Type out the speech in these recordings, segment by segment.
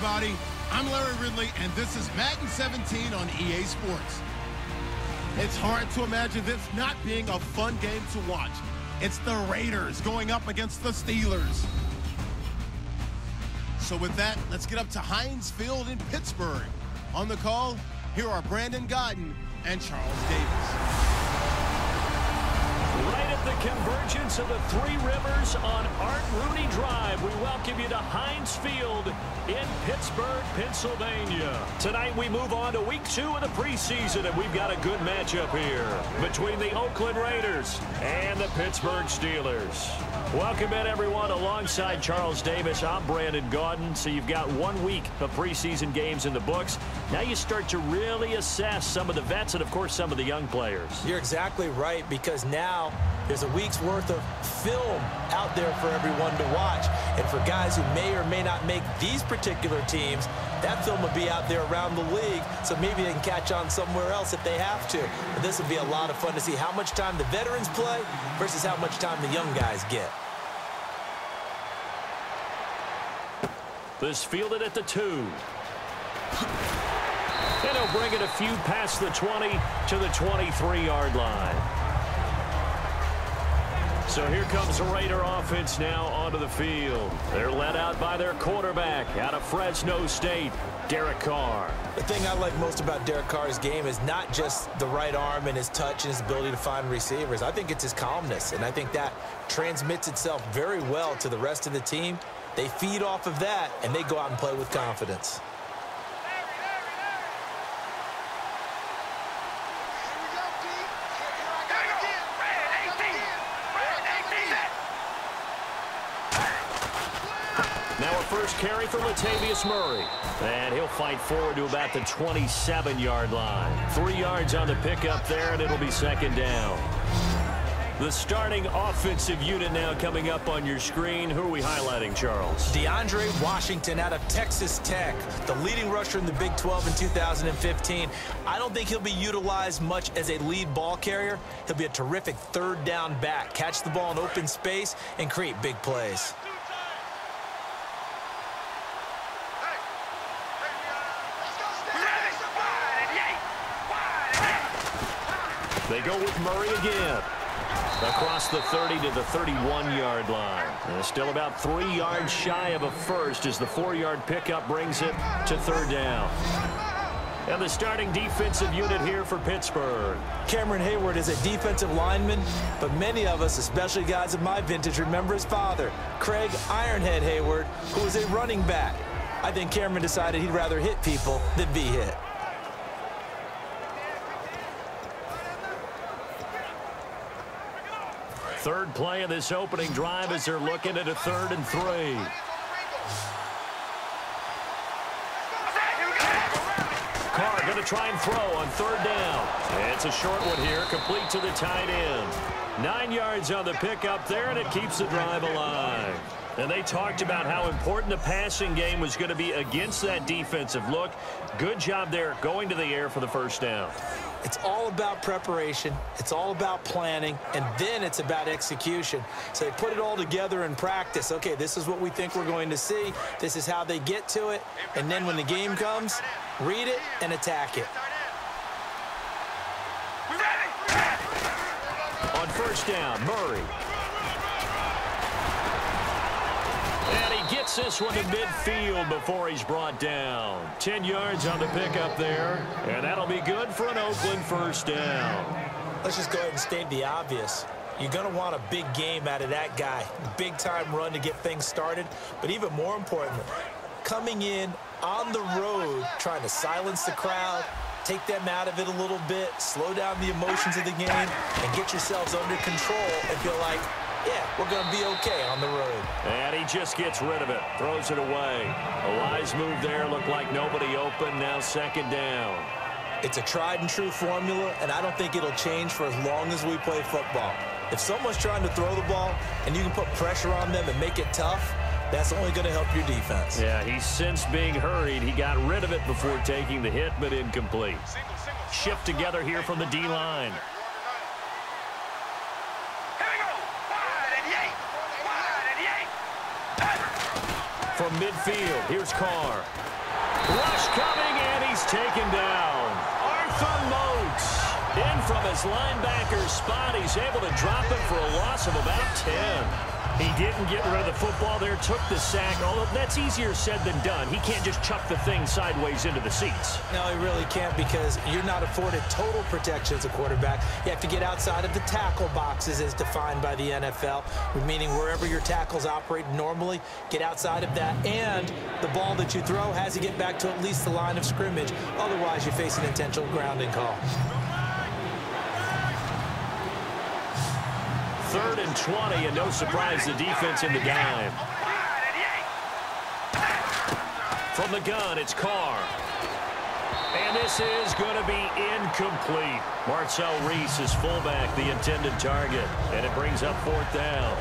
everybody. I'm Larry Ridley, and this is Madden 17 on EA Sports. It's hard to imagine this not being a fun game to watch. It's the Raiders going up against the Steelers. So with that, let's get up to Heinz Field in Pittsburgh. On the call, here are Brandon Godden and Charles Davis. Right at the convergence of the Three Rivers on Art Rooney Drive, we welcome you to Heinz Field in Pittsburgh, Pennsylvania. Tonight we move on to week 2 of the preseason, and we've got a good matchup here between the Oakland Raiders and the Pittsburgh Steelers. Welcome in, everyone. Alongside Charles Davis, I'm Brandon Gaudin. So you've got 1 week of preseason games in the books. Now you start to really assess some of the vets and, of course, some of the young players. You're exactly right, because now there's a week's worth of film out there for everyone to watch. And for guys who may or may not make these particular teams, that film will be out there around the league, so maybe they can catch on somewhere else if they have to. But this will be a lot of fun to see how much time the veterans play versus how much time the young guys get. This fielded at the 2. And he'll bring it a few past the 20 to the 23-yard line. So here comes the Raider offense now onto the field. They're led out by their quarterback out of Fresno State, Derek Carr. The thing I like most about Derek Carr's game is not just the right arm and his touch and his ability to find receivers. I think it's his calmness, and I think that transmits itself very well to the rest of the team. They feed off of that, and they go out and play with confidence. Now a first carry for Latavius Murray. And he'll fight forward to about the 27-yard line. 3 yards on the pickup there, and it'll be second down. The starting offensive unit now coming up on your screen. Who are we highlighting, Charles? DeAndre Washington out of Texas Tech, the leading rusher in the Big 12 in 2015. I don't think he'll be utilized much as a lead ball carrier. He'll be a terrific third down back. Catch the ball in open space and create big plays. They go with Murray again. Across the 30 to the 31-yard line. And still about 3 yards shy of a first as the 4-yard pickup brings it to third down. And the starting defensive unit here for Pittsburgh. Cameron Hayward is a defensive lineman, but many of us, especially guys of my vintage, remember his father, Craig Ironhead Hayward, who was a running back. I think Cameron decided he'd rather hit people than be hit. Third play of this opening drive as they're looking at a 3rd and 3. Carr going to try and throw on 3rd down. It's a short one here, complete to the tight end. 9 yards on the pickup there, and it keeps the drive alive. And they talked about how important the passing game was going to be against that defensive look. Good job there going to the air for the first down. It's all about preparation. It's all about planning, and then it's about execution. So they put it all together in practice. Okay, this is what we think we're going to see. This is how they get to it. And then when the game comes, read it and attack it. On first down, Murray. And he gets this one to midfield before he's brought down. 10 yards on the pickup there, and that'll be good for an Oakland first down. Let's just go ahead and state the obvious. You're going to want a big game out of that guy. Big-time run to get things started. But even more importantly, coming in on the road, trying to silence the crowd, take them out of it a little bit, slow down the emotions of the game, and get yourselves under control and feel like, yeah, we're going to be okay on the road. And he just gets rid of it, throws it away. A wise move there, looked like nobody open, now second down. It's a tried-and-true formula, and I don't think it'll change for as long as we play football. If someone's trying to throw the ball and you can put pressure on them and make it tough, that's only going to help your defense. Yeah, he's since being hurried. He got rid of it before taking the hit, but incomplete. Shift together here from the D-line. From midfield, here's Carr. Rush coming, and he's taken down. Arthur Moats in from his linebacker spot. He's able to drop it for a loss of about 10. He didn't get rid of the football there, took the sack. Although that's easier said than done. He can't just chuck the thing sideways into the seats. No, he really can't, because you're not afforded total protection as a quarterback. You have to get outside of the tackle boxes as defined by the NFL, meaning wherever your tackles operate normally, get outside of that. And the ball that you throw has to get back to at least the line of scrimmage. Otherwise, you face an intentional grounding call. 3rd and 20, and no surprise, the defense in the dime. From the gun, it's Carr. And this is going to be incomplete. Marcel Reese is fullback, the intended target, and it brings up 4th down.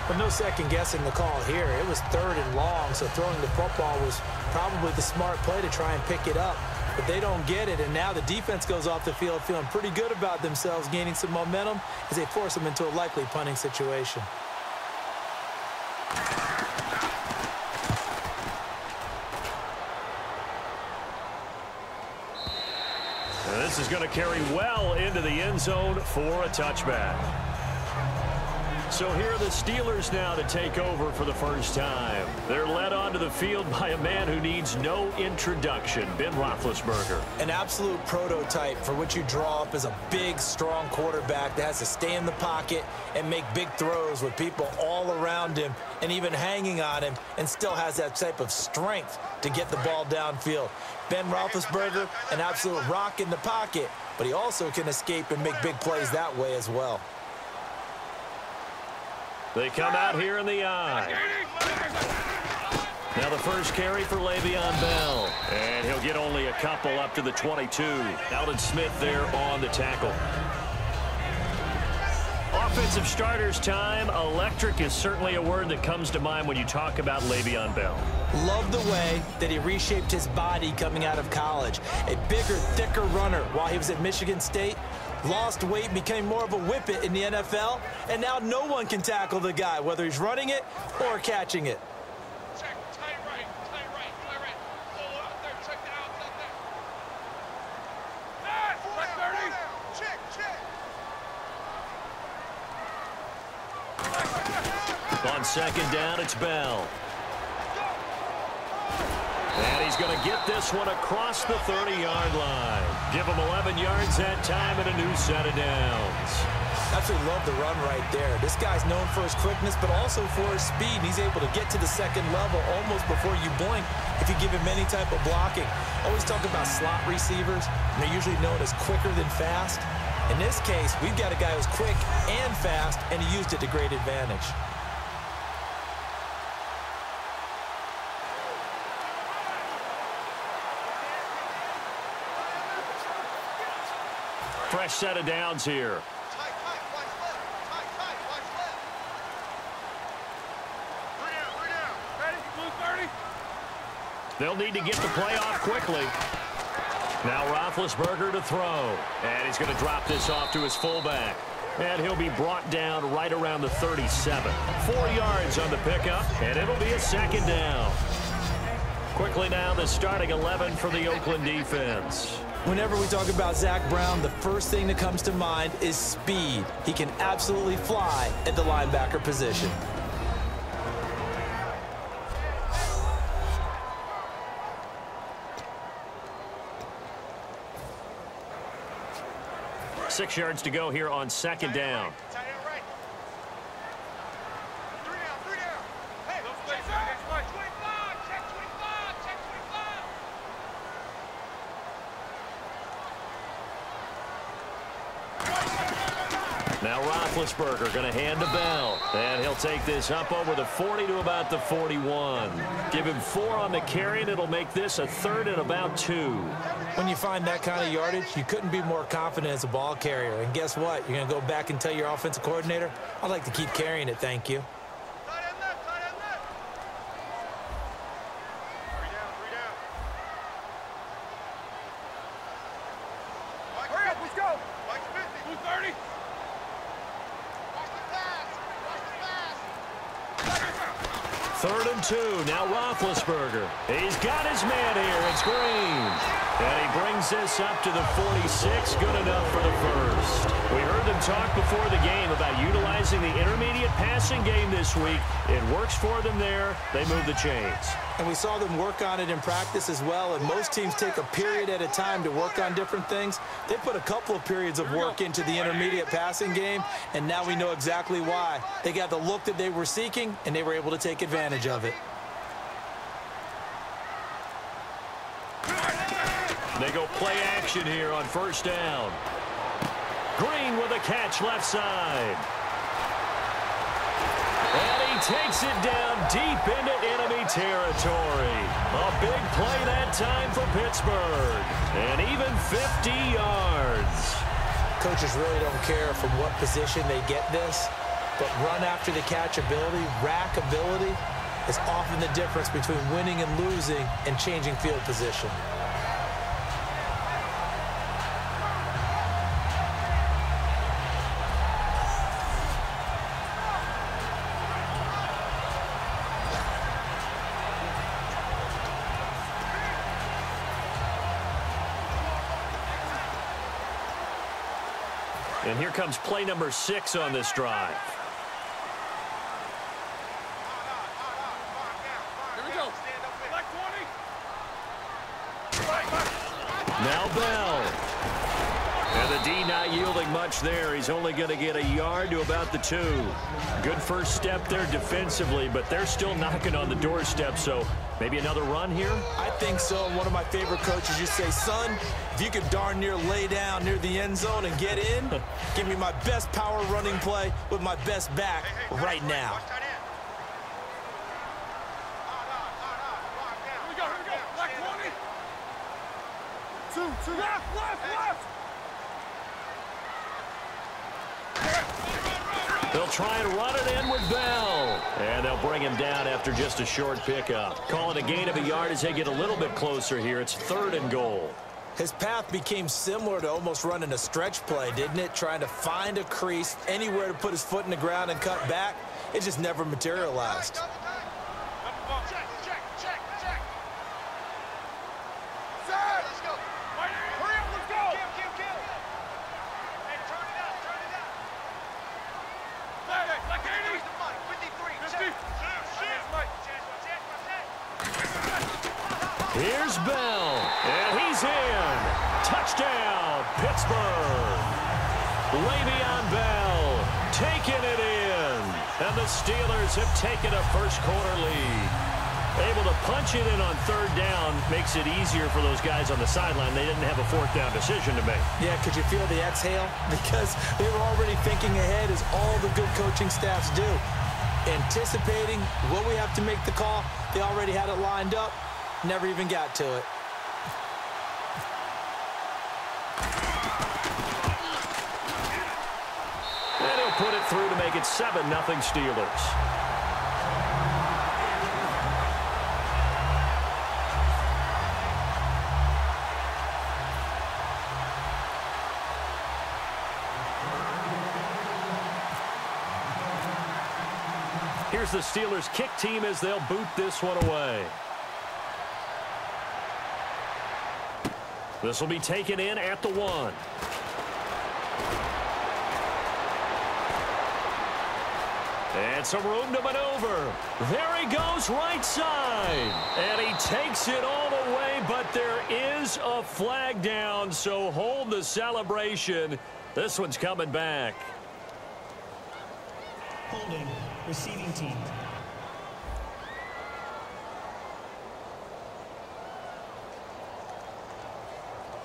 But no second guessing the call here. It was 3rd and long, so throwing the football was probably the smart play to try and pick it up. But they don't get it, and now the defense goes off the field feeling pretty good about themselves, gaining some momentum as they force them into a likely punting situation. And this is going to carry well into the end zone for a touchback. So here are the Steelers now to take over for the first time. They're led onto the field by a man who needs no introduction, Ben Roethlisberger. An absolute prototype for what you draw up as a big, strong quarterback that has to stay in the pocket and make big throws with people all around him and even hanging on him, and still has that type of strength to get the ball downfield. Ben Roethlisberger, an absolute rock in the pocket, but he also can escape and make big plays that way as well. They come out here in the eye. Now the first carry for Le'Veon Bell. And he'll get only a couple up to the 22. Alden Smith there on the tackle. Offensive starters time. Electric is certainly a word that comes to mind when you talk about Le'Veon Bell. Love the way that he reshaped his body coming out of college. A bigger, thicker runner while he was at Michigan State. Lost weight, became more of a whippet in the NFL, and now no one can tackle the guy, whether he's running it or catching it. Check, tight right. Pull out there, check it out there. Check. On second down, it's Bell. And he's going to get this one across the 30-yard line. Give him 11 yards that time and a new set of downs. Absolutely love the run right there. This guy's known for his quickness, but also for his speed. He's able to get to the second level almost before you blink if you give him any type of blocking. Always talk about slot receivers, and they're usually known as quicker than fast. In this case, we've got a guy who's quick and fast, and he used it to great advantage. Fresh set of downs here. Tight, watch left. Tight, watch left. 3 down. Ready? Blue 30. They'll need to get the play off quickly. Now Roethlisberger to throw. And he's going to drop this off to his fullback. And he'll be brought down right around the 37. 4 yards on the pickup, and it'll be a second down. Quickly now, the starting 11 for the Oakland defense. Whenever we talk about Zach Brown, the first thing that comes to mind is speed. He can absolutely fly at the linebacker position. Six yards to go here on second down. Tight end right. 3 down. Hey, let's play next play. 25. Check 25. Now Roethlisberger going to hand to Bell. And he'll take this up over the 40 to about the 41. Give him 4 on the carry, and it'll make this a 3rd and about 2. When you find that kind of yardage, you couldn't be more confident as a ball carrier. And guess what? You're going to go back and tell your offensive coordinator, I'd like to keep carrying it, thank you. Tight end left. 3 down. Hurry up, let's go. Mike's 50. Blue 30. Watch the pass. 3rd and 2. Now Roethlisberger. He's got his man here. It's Green. And he brings this up to the 46. Good enough for the first. We heard them talk before the game about utilizing the intermediate passing game this week. It works for them there. They move the chains. And we saw them work on it in practice as well. And most teams take a period at a time to work on different things. They put a couple of periods of work into the intermediate passing game, and now we know exactly why. They got the look that they were seeking, and they were able to take advantage of it. They go play action here on 1st down. Green with a catch left side. And he takes it down deep into enemy territory. A big play that time for Pittsburgh. And even 50 yards. Coaches really don't care from what position they get this, but run after the catch ability, rack ability, is often the difference between winning and losing and changing field position. And here comes play number 6 on this drive. Here we go. Black 20. Now Bell. And the D not yielding much there. He's only going to get a yard to about the 2. Good first step there defensively, but they're still knocking on the doorstep, so maybe another run here? I think so. One of my favorite coaches used to say, son, if you can darn near lay down near the end zone and get in, give me my best power running play with my best back right now. Here we go. Black 20. 2. Left. They'll try and run it in with Bell. And they'll bring him down after just a short pickup. Calling a gain of a yard as they get a little bit closer here. It's 3rd and goal. His path became similar to almost running a stretch play, didn't it? Trying to find a crease, anywhere to put his foot in the ground and cut back. It just never materialized. Check. Set. Let's go. Hurry up, let's go. Kill. Hey, turn it out. Black 80. 53. Here's Bell. And he's in. Touchdown, Pittsburgh. Le'Veon Bell taking it in. And the Steelers have taken a first-quarter lead. Able to punch it in on 3rd down makes it easier for those guys on the sideline. They didn't have a 4th down decision to make. Yeah, could you feel the exhale? Because they were already thinking ahead, as all the good coaching staffs do. Anticipating what we have to make the call. They already had it lined up. Never even got to it. And he'll put it through to make it 7-0 Steelers. Here's the Steelers kick team as they'll boot this one away. This will be taken in at the 1. And some room to maneuver. There he goes, right side. And he takes it all the way, but there is a flag down, so hold the celebration. This one's coming back. Holding, receiving team.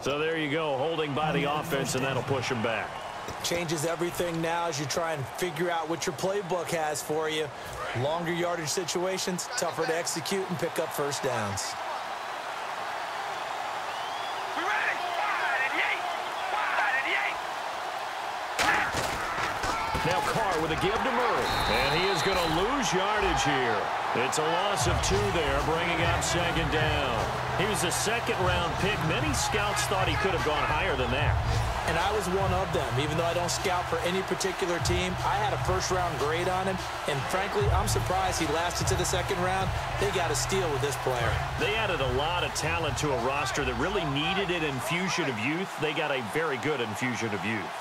So there you go, holding by the offense, and that'll push him back. Changes everything now as you try and figure out what your playbook has for you. Longer yardage situations, tougher to execute and pick up first downs. We ready? 5 and 8. Now Carr with with a give to Murray. And he is going to lose yardage here. It's a loss of 2 there, bringing up second down. He was a second-round pick. Many scouts thought he could have gone higher than that. And I was one of them. Even though I don't scout for any particular team, I had a first-round grade on him. And frankly, I'm surprised he lasted to the second round. They got a steal with this player. They added a lot of talent to a roster that really needed an infusion of youth. They got a very good infusion of youth.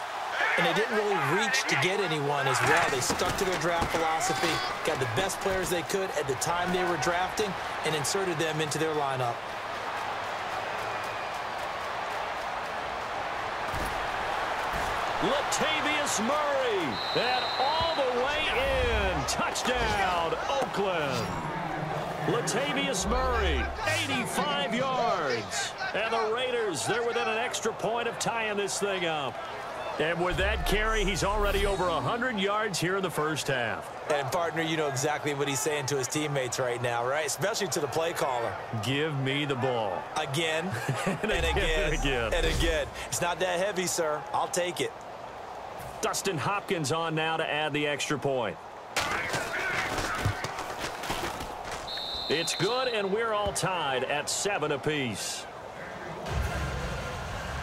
And they didn't really reach to get anyone as well. They stuck to their draft philosophy, got the best players they could at the time they were drafting, and inserted them into their lineup. Latavius Murray, and all the way in. Touchdown, Oakland. Latavius Murray, 85 yards. And the Raiders, they're within an extra point of tying this thing up. And with that carry, he's already over 100 yards here in the first half. And, partner, you know exactly what he's saying to his teammates right now, right? Especially to the play caller. Give me the ball. Again, and again, and again. and again. It's not that heavy, sir. I'll take it. Dustin Hopkins on now to add the extra point. It's good, and we're all tied at 7 apiece.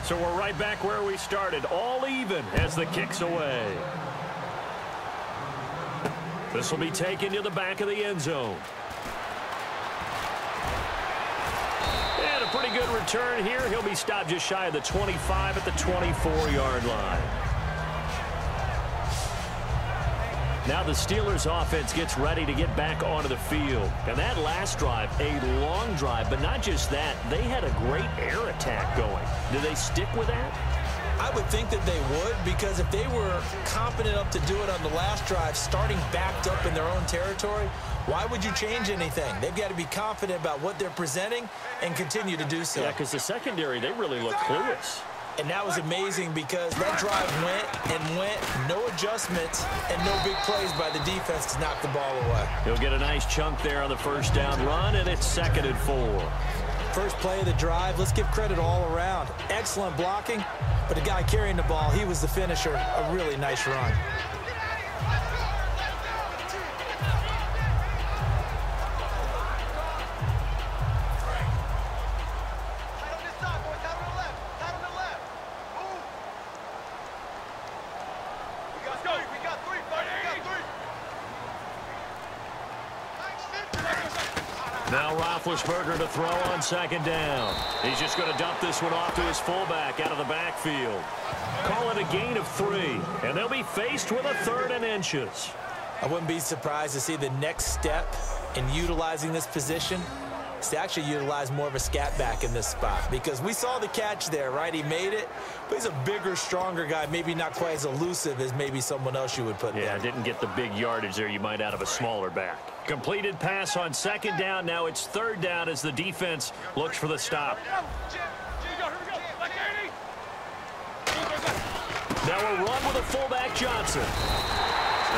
So we're right back where we started, all even as the kick's away. This will be taken to the back of the end zone. And a pretty good return here. He'll be stopped just shy of the 25 at the 24-yard line. Now the Steelers offense gets ready to get back onto the field. And that last drive, a long drive, but not just that, they had a great air attack going. Do they stick with that? I would think that they would, because if they were confident enough to do it on the last drive, starting backed up in their own territory, why would you change anything? They've got to be confident about what they're presenting and continue to do so. Yeah, because the secondary, they really look clueless. And that was amazing because that drive went and went, no adjustments, and no big plays by the defense to knock the ball away. He'll get a nice chunk there on the first down run, and it's 2nd and 4. First play of the drive, let's give credit all around. Excellent blocking, but the guy carrying the ball, he was the finisher. A really nice run. Now Roethlisberger to throw on 2nd down. He's just going to dump this one off to his fullback out of the backfield. Call it a gain of 3, and they'll be faced with a 3rd and inches. I wouldn't be surprised to see the next step in utilizing this position is to actually utilize more of a scat back in this spot, because we saw the catch there, right? He made it, but he's a bigger, stronger guy, maybe not quite as elusive as maybe someone else you would put there. Yeah, didn't get the big yardage there you might out of a smaller back. Completed pass on 2nd down. Now it's 3rd down as the defense looks for the stop. Now a run with a fullback Johnson.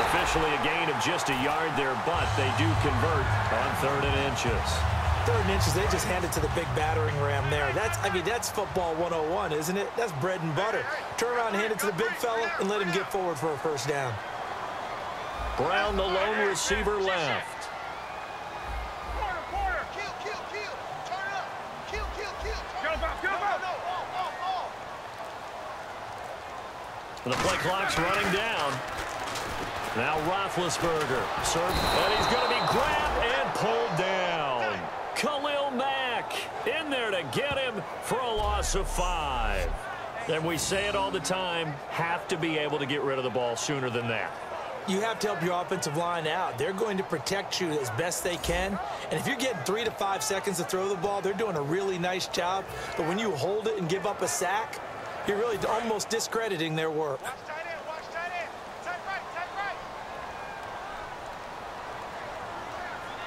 Officially a gain of just a yard there, but they do convert on 3rd and inches. 3rd and inches, they just hand it to the big battering ram there. That's football 101, isn't it? That's bread and butter. Turn around and hand it to the big fella and let him get forward for a first down. Brown, the lone receiver, left. The play clock's running down. Now Roethlisberger. And he's going to be grabbed and pulled down. Khalil Mack in there to get him for a loss of 5. And we say it all the time, have to be able to get rid of the ball sooner than that. You have to help your offensive line out. They're going to protect you as best they can. And if you're getting 3 to 5 seconds to throw the ball, they're doing a really nice job. But when you hold it and give up a sack, you're really almost discrediting their work. Watch tight end. Tight right.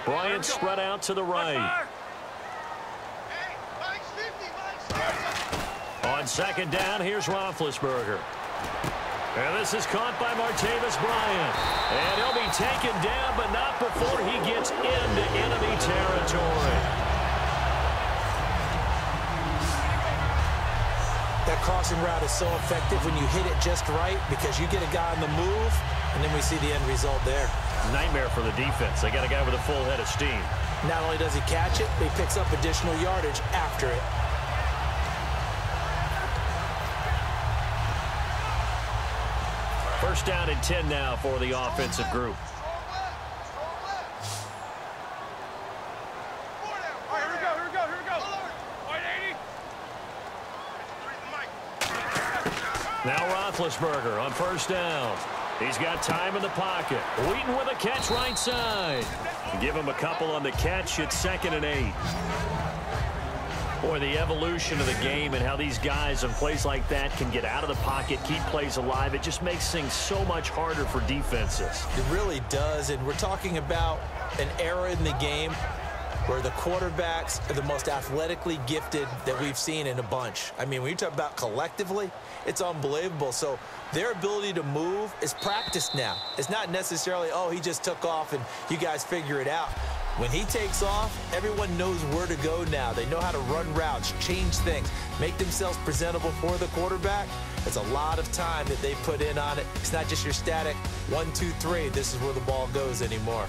Bryant spread out to the right. On 2nd down, here's Roethlisberger. And this is caught by Martavis Bryant. And he'll be taken down, but not before he gets into enemy territory. That crossing route is so effective when you hit it just right because you get a guy on the move, and then we see the end result there. Nightmare for the defense. They got a guy with a full head of steam. Not only does he catch it, but he picks up additional yardage after it. First down and 10 now for the offensive group. Now Roethlisberger on first down. He's got time in the pocket. Wheaton with a catch right side. Give him a couple on the catch. It's 2nd and 8. Boy, the evolution of the game and how these guys in plays like that can get out of the pocket, keep plays alive, it just makes things so much harder for defenses. It really does, and we're talking about an era in the game where the quarterbacks are the most athletically gifted that we've seen in a bunch. I mean, when you talk about collectively, it's unbelievable. So their ability to move is practiced now. It's not necessarily, oh, he just took off and you guys figure it out. When he takes off, everyone knows where to go now. They know how to run routes, change things, make themselves presentable for the quarterback. It's a lot of time that they put in on it. It's not just your static 1, 2, 3. This is where the ball goes anymore.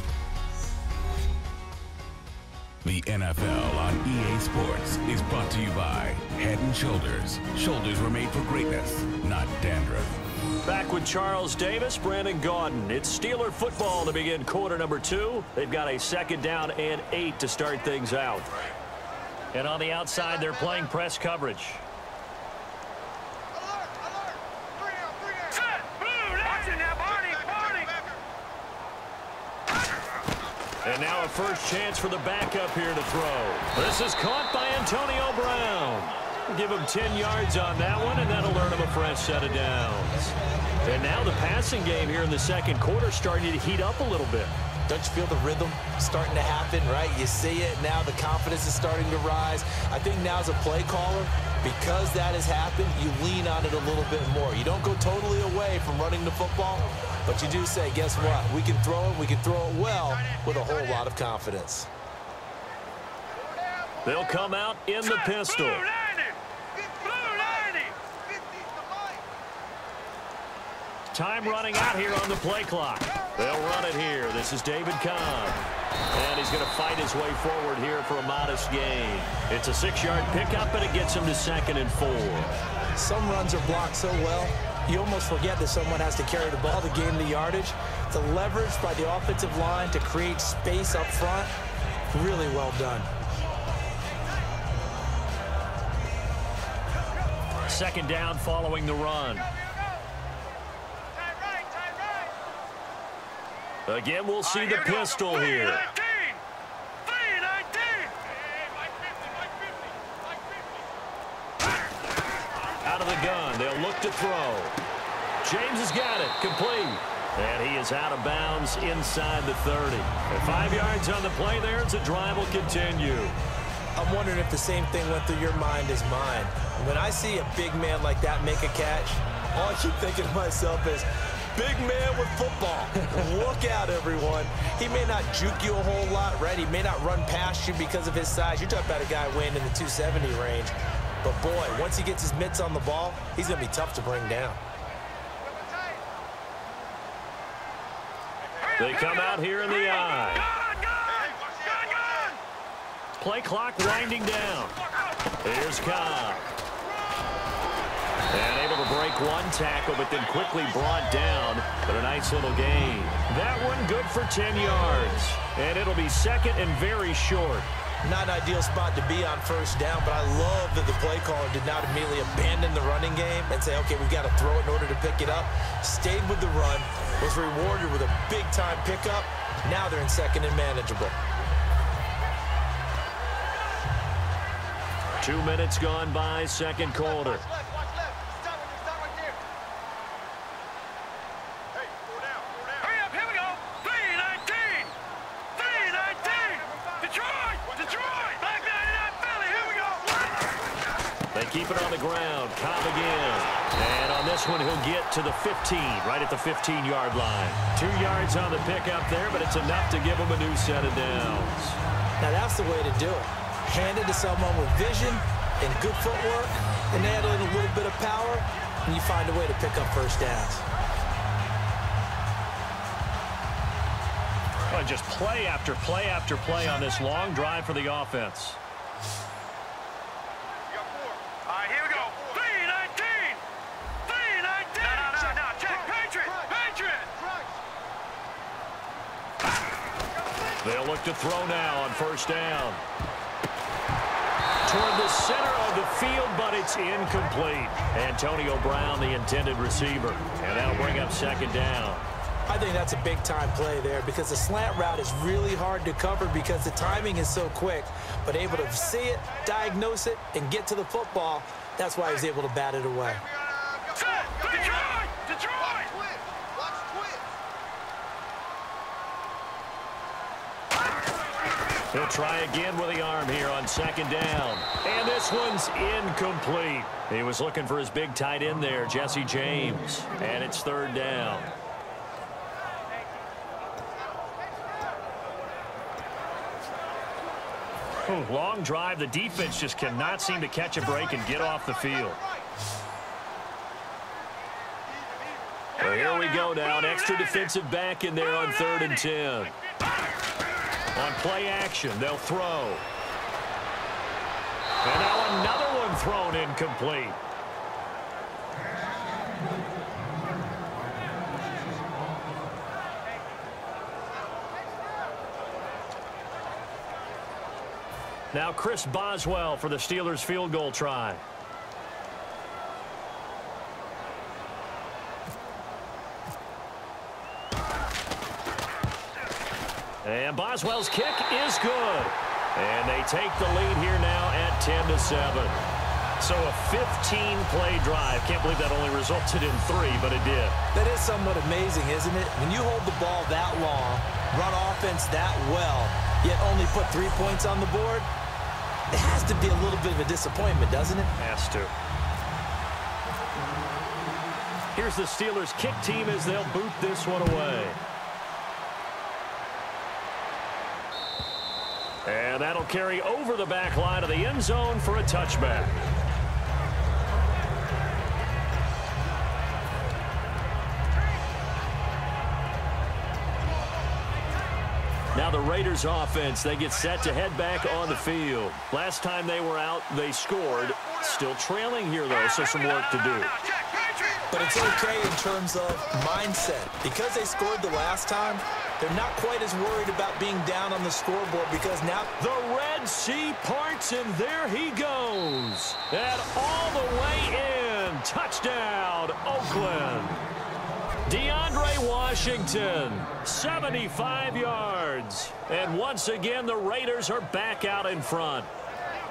The NFL on EA Sports is brought to you by Head & Shoulders. Shoulders were made for greatness, not dandruff. Back with Charles Davis, Brandon Gaudin. It's Steeler football to begin quarter number 2. They've got a 2nd down and 8 to start things out. And on the outside, they're playing press coverage. And now a first chance for the backup here to throw. This is caught by Antonio Brown. Give him 10 yards on that one, and that'll earn him a fresh set of downs. And now the passing game here in the second quarter starting to heat up a little bit. Don't you feel the rhythm starting to happen, right? You see it. Now the confidence is starting to rise. I think now as a play caller, because that has happened, you lean on it a little bit more. You don't go totally away from running the football, but you do say, guess what? We can throw it. We can throw it well with a whole lot of confidence. They'll come out in the pistol. Time running out here on the play clock. They'll run it here. This is David Kahn. And he's going to fight his way forward here for a modest gain. It's a 6-yard pickup, and it gets him to 2nd and 4. Some runs are blocked so well, you almost forget that someone has to carry the ball to gain the yardage. The leverage by the offensive line to create space up front, really well done. 2nd down following the run. Again, we'll see the pistol here. Out of the gun, they'll look to throw. James has got it, complete. And he is out of bounds inside the 30. And 5 yards on the play there as the drive will continue. I'm wondering if the same thing went through your mind as mine. When I see a big man like that make a catch, all I keep thinking to myself is, big man with football. Look out, everyone. He may not juke you a whole lot, right? He may not run past you because of his size. You're talking about a guy weighing in the 270 range. But, boy, once he gets his mitts on the ball, he's going to be tough to bring down. They come out here in the eye. Play clock winding down. Here's Cobb. And able to break one tackle, but then quickly brought down. But a nice little gain. That one good for 10 yards. And it'll be 2nd and very short. Not an ideal spot to be on first down, but I love that the play caller did not immediately abandon the running game and say, okay, we've got to throw it in order to pick it up. Stayed with the run, was rewarded with a big-time pickup. Now they're in 2nd and manageable. 2 minutes gone by, second quarter. Keep it on the ground. Cobb again. And on this one, he'll get to the 15, right at the 15-yard line. 2 yards on the pickup there, but it's enough to give him a new set of downs. Now, that's the way to do it. Hand it to someone with vision and good footwork, and add in a little bit of power, and you find a way to pick up first downs. Well, just play after play after play on this long drive for the offense. All right, here we go. 3-19. 3-19. No. Check. Patriot. They'll look to throw now on first down. Toward the center of the field, but it's incomplete. Antonio Brown, the intended receiver. And that'll bring up second down. I think that's a big-time play there because the slant route is really hard to cover because the timing is so quick. But able to see it, diagnose it, and get to the football, that's why he was able to bat it away. Detroit! He'll try again with the arm here on second down. And this one's incomplete. He was looking for his big tight end there, Jesse James. And it's third down. Long drive. The defense just cannot seem to catch a break and get off the field. Well, here we go now. An extra defensive back in there on 3rd and 10. On play action, they'll throw. And now another one thrown incomplete. Now Chris Boswell for the Steelers field goal try. And Boswell's kick is good. And they take the lead here now at 10-7. So a 15-play drive. Can't believe that only resulted in 3, but it did. That is somewhat amazing, isn't it? When you hold the ball that long, run offense that well, yet only put 3 points on the board, it has to be a little bit of a disappointment, doesn't it? Has to. Here's the Steelers kick team as they'll boot this one away. And that'll carry over the back line of the end zone for a touchback. Now the Raiders offense, they get set to head back on the field. Last time they were out, they scored. Still trailing here, though, so some work to do. But it's okay in terms of mindset. Because they scored the last time, they're not quite as worried about being down on the scoreboard because now the Red Sea parts, and there he goes. And all the way in. Touchdown, Oakland. DeAndre Washington, 75 yards. And once again, the Raiders are back out in front.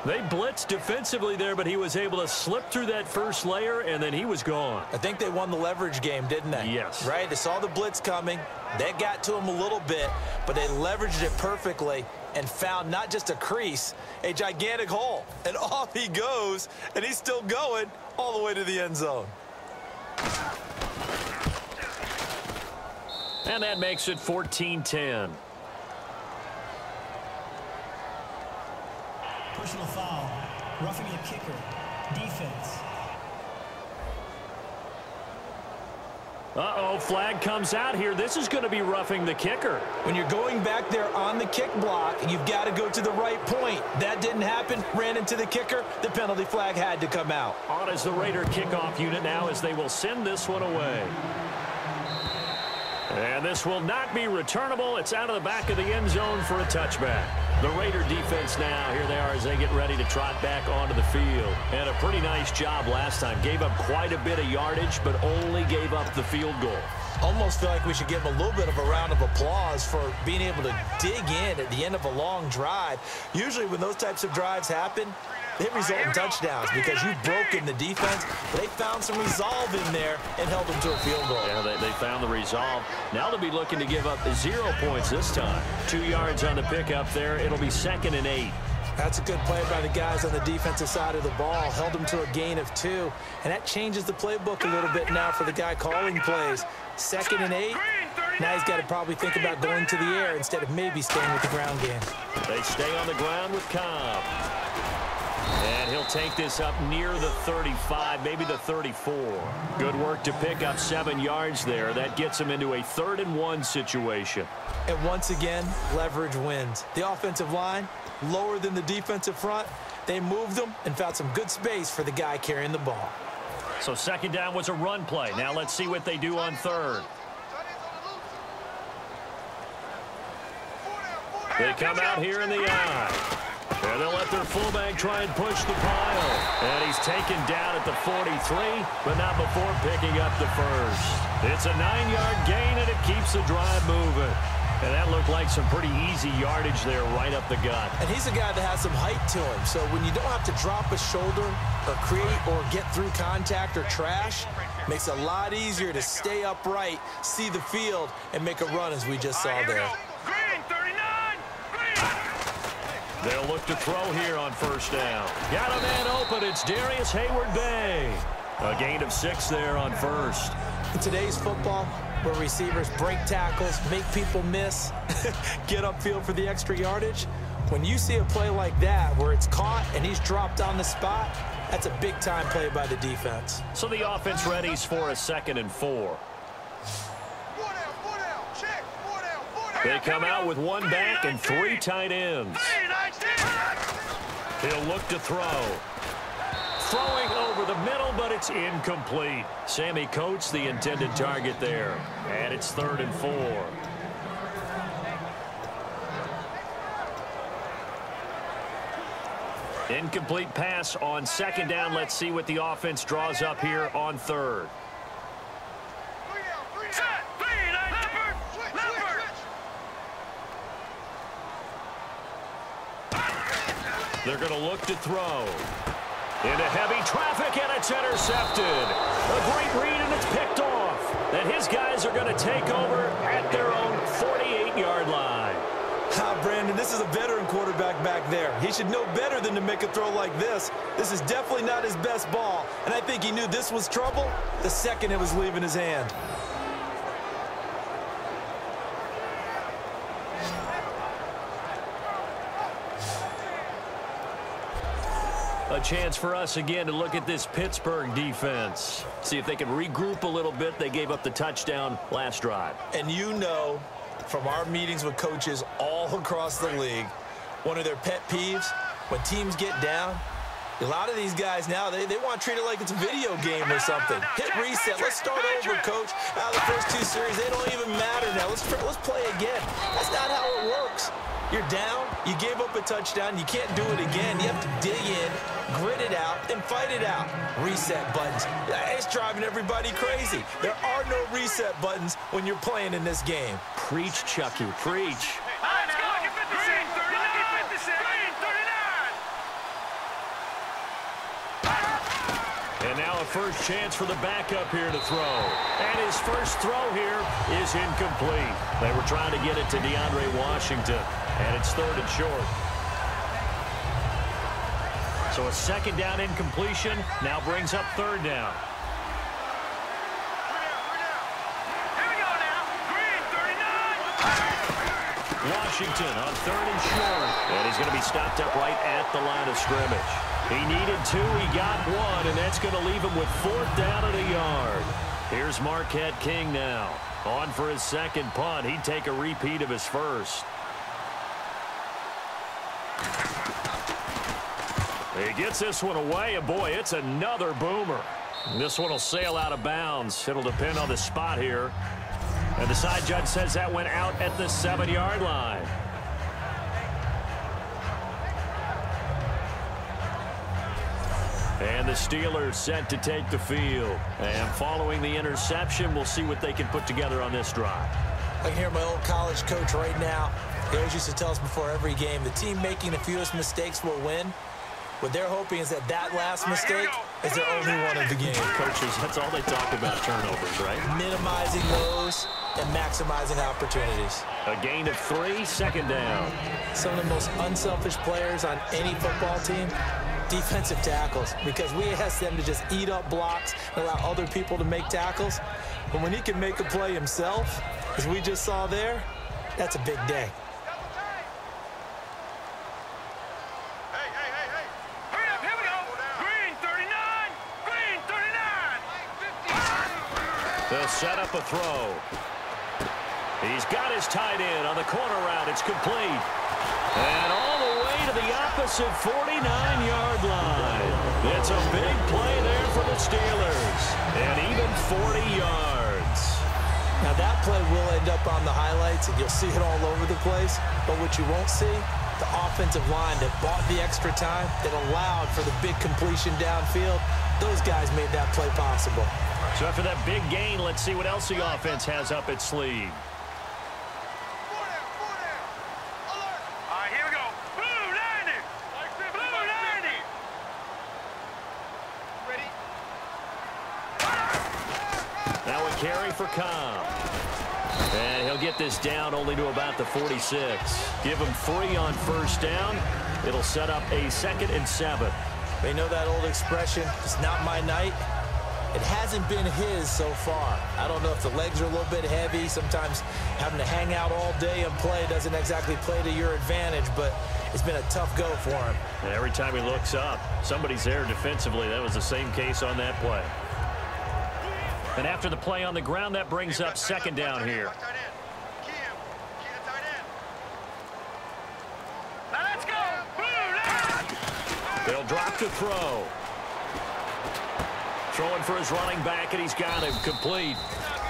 They blitzed defensively there, but he was able to slip through that first layer, and then he was gone. I think they won the leverage game, didn't they? Yes. Right? They saw the blitz coming. That got to him a little bit, but they leveraged it perfectly and found not just a crease, a gigantic hole. And off he goes, and he's still going all the way to the end zone. And that makes it 14-10. Personal foul. Roughing a kicker. Defense. Uh-oh, flag comes out here. This is going to be roughing the kicker. When you're going back there on the kick block, you've got to go to the right point. That didn't happen. Ran into the kicker. The penalty flag had to come out. On as the Raider kickoff unit now as they will send this one away. And this will not be returnable. It's out of the back of the end zone for a touchback. The Raider defense now, here they are as they get ready to trot back onto the field. And a pretty nice job last time. Gave up quite a bit of yardage, but only gave up the field goal. Almost feel like we should give them a little bit of a round of applause for being able to dig in at the end of a long drive. Usually when those types of drives happen, they result in touchdowns because you've broken the defense. They found some resolve in there and held them to a field goal. Yeah, they found the resolve. Now they'll be looking to give up 0 points this time. 2 yards on the pickup there. It'll be 2nd and 8. That's a good play by the guys on the defensive side of the ball. Held them to a gain of 2. And that changes the playbook a little bit now for the guy calling plays. 2nd and 8. Now he's got to probably think about going to the air instead of maybe staying with the ground game. They stay on the ground with Cobb. And he'll take this up near the 35, maybe the 34. Good work to pick up 7 yards there. That gets him into a 3rd and 1 situation. And once again, leverage wins. The offensive line, lower than the defensive front. They moved them and found some good space for the guy carrying the ball. So 2nd down was a run play. Now let's see what they do on 3rd. They come out here in the eye. And they'll let their fullback try and push the pile. And he's taken down at the 43, but not before picking up the first. It's a 9-yard gain, and it keeps the drive moving. And that looked like some pretty easy yardage there right up the gut. And he's a guy that has some height to him. So when you don't have to drop a shoulder or create or get through contact or trash, makes it a lot easier to stay upright, see the field, and make a run as we just saw there. Green, 39. They'll look to throw here on 1st down. Got a man open. It's Darius Hayward-Bay. A gain of 6 there on 1st. In today's football, where receivers break tackles, make people miss, get upfield for the extra yardage, when you see a play like that where it's caught and he's dropped on the spot, that's a big-time play by the defense. So the offense readies for a 2nd and 4. They come out with 1 back and 3 tight ends. He'll look to throw. Throwing over the middle, but it's incomplete. Sammy Coates, the intended target there. And it's 3rd and 4. Incomplete pass on 2nd down. Let's see what the offense draws up here on 3rd. They're going to look to throw. Into heavy traffic, and it's intercepted. A great read, and it's picked off. And his guys are going to take over at their own 48-yard line. Brandon, this is a veteran quarterback back there. He should know better than to make a throw like this. This is definitely not his best ball, and I think he knew this was trouble the second it was leaving his hand. A chance for us again to look at this Pittsburgh defense. See if they can regroup a little bit. They gave up the touchdown last drive. And you know, from our meetings with coaches all across the league, one of their pet peeves, when teams get down, a lot of these guys now, they want to treat it like it's a video game or something. Hit reset. Let's start over, coach. The first 2 series, they don't even matter now. Let's play again. That's not how it works. You're down, you gave up a touchdown, you can't do it again. You have to dig in, grit it out, and fight it out. Reset buttons. It's driving everybody crazy. There are no reset buttons when you're playing in this game. Preach, Chucky, preach. Let's go. Green, 39. Green, 39. And now a first chance for the backup here to throw. And his first throw here is incomplete. They were trying to get it to DeAndre Washington. And it's 3rd and short. So a 2nd down incompletion now brings up 3rd down. Here we go now. Green, 39. Washington on 3rd and short. And he's going to be stopped up right at the line of scrimmage. He needed 2, he got 1, and that's going to leave him with 4th down and a yard. Here's Marquette King now. On for his 2nd punt. He'd take a repeat of his first. He gets this one away, and boy, it's another boomer. This one will sail out of bounds. It'll depend on the spot here. And the side judge says that went out at the 7-yard line. And the Steelers set to take the field. And following the interception, we'll see what they can put together on this drive. I can hear my old college coach right now. He always used to tell us before every game, the team making the fewest mistakes will win. What they're hoping is that last mistake is their only one of the game. Coaches, that's all they talk about, turnovers, right? Minimizing those and maximizing opportunities. A gain of 3, 2nd down. Some of the most unselfish players on any football team, defensive tackles, because we ask them to just eat up blocks and allow other people to make tackles. But when he can make a play himself, as we just saw there, that's a big day. Hey. Hurry up, To set up a throw. He's got his tight end on the corner route. It's complete. And all the way to the opposite 49-yard line. It's a big play there for the Steelers. And even 40 yards. Now that play will end up on the highlights, and you'll see it all over the place. But what you won't see, the offensive line that bought the extra time, that allowed for the big completion downfield, those guys made that play possible. So after that big gain, let's see what else the offense has up its sleeve. All right, here we go. Blue 90. Blue 90. Ready? Now a carry for Cobb. And he'll get this down only to about the 46. Give him 3 on first down. It'll set up a 2nd and 7. They know that old expression, it's not my night. It hasn't been his so far. I don't know if the legs are a little bit heavy. Sometimes having to hang out all day and play doesn't exactly play to your advantage, but it's been a tough go for him. And every time he looks up, somebody's there defensively. That was the same case on that play. And after the play on the ground, that brings up 2nd down here. Now let's go. They'll drop to throw. Throwing for his running back, and he's got him complete.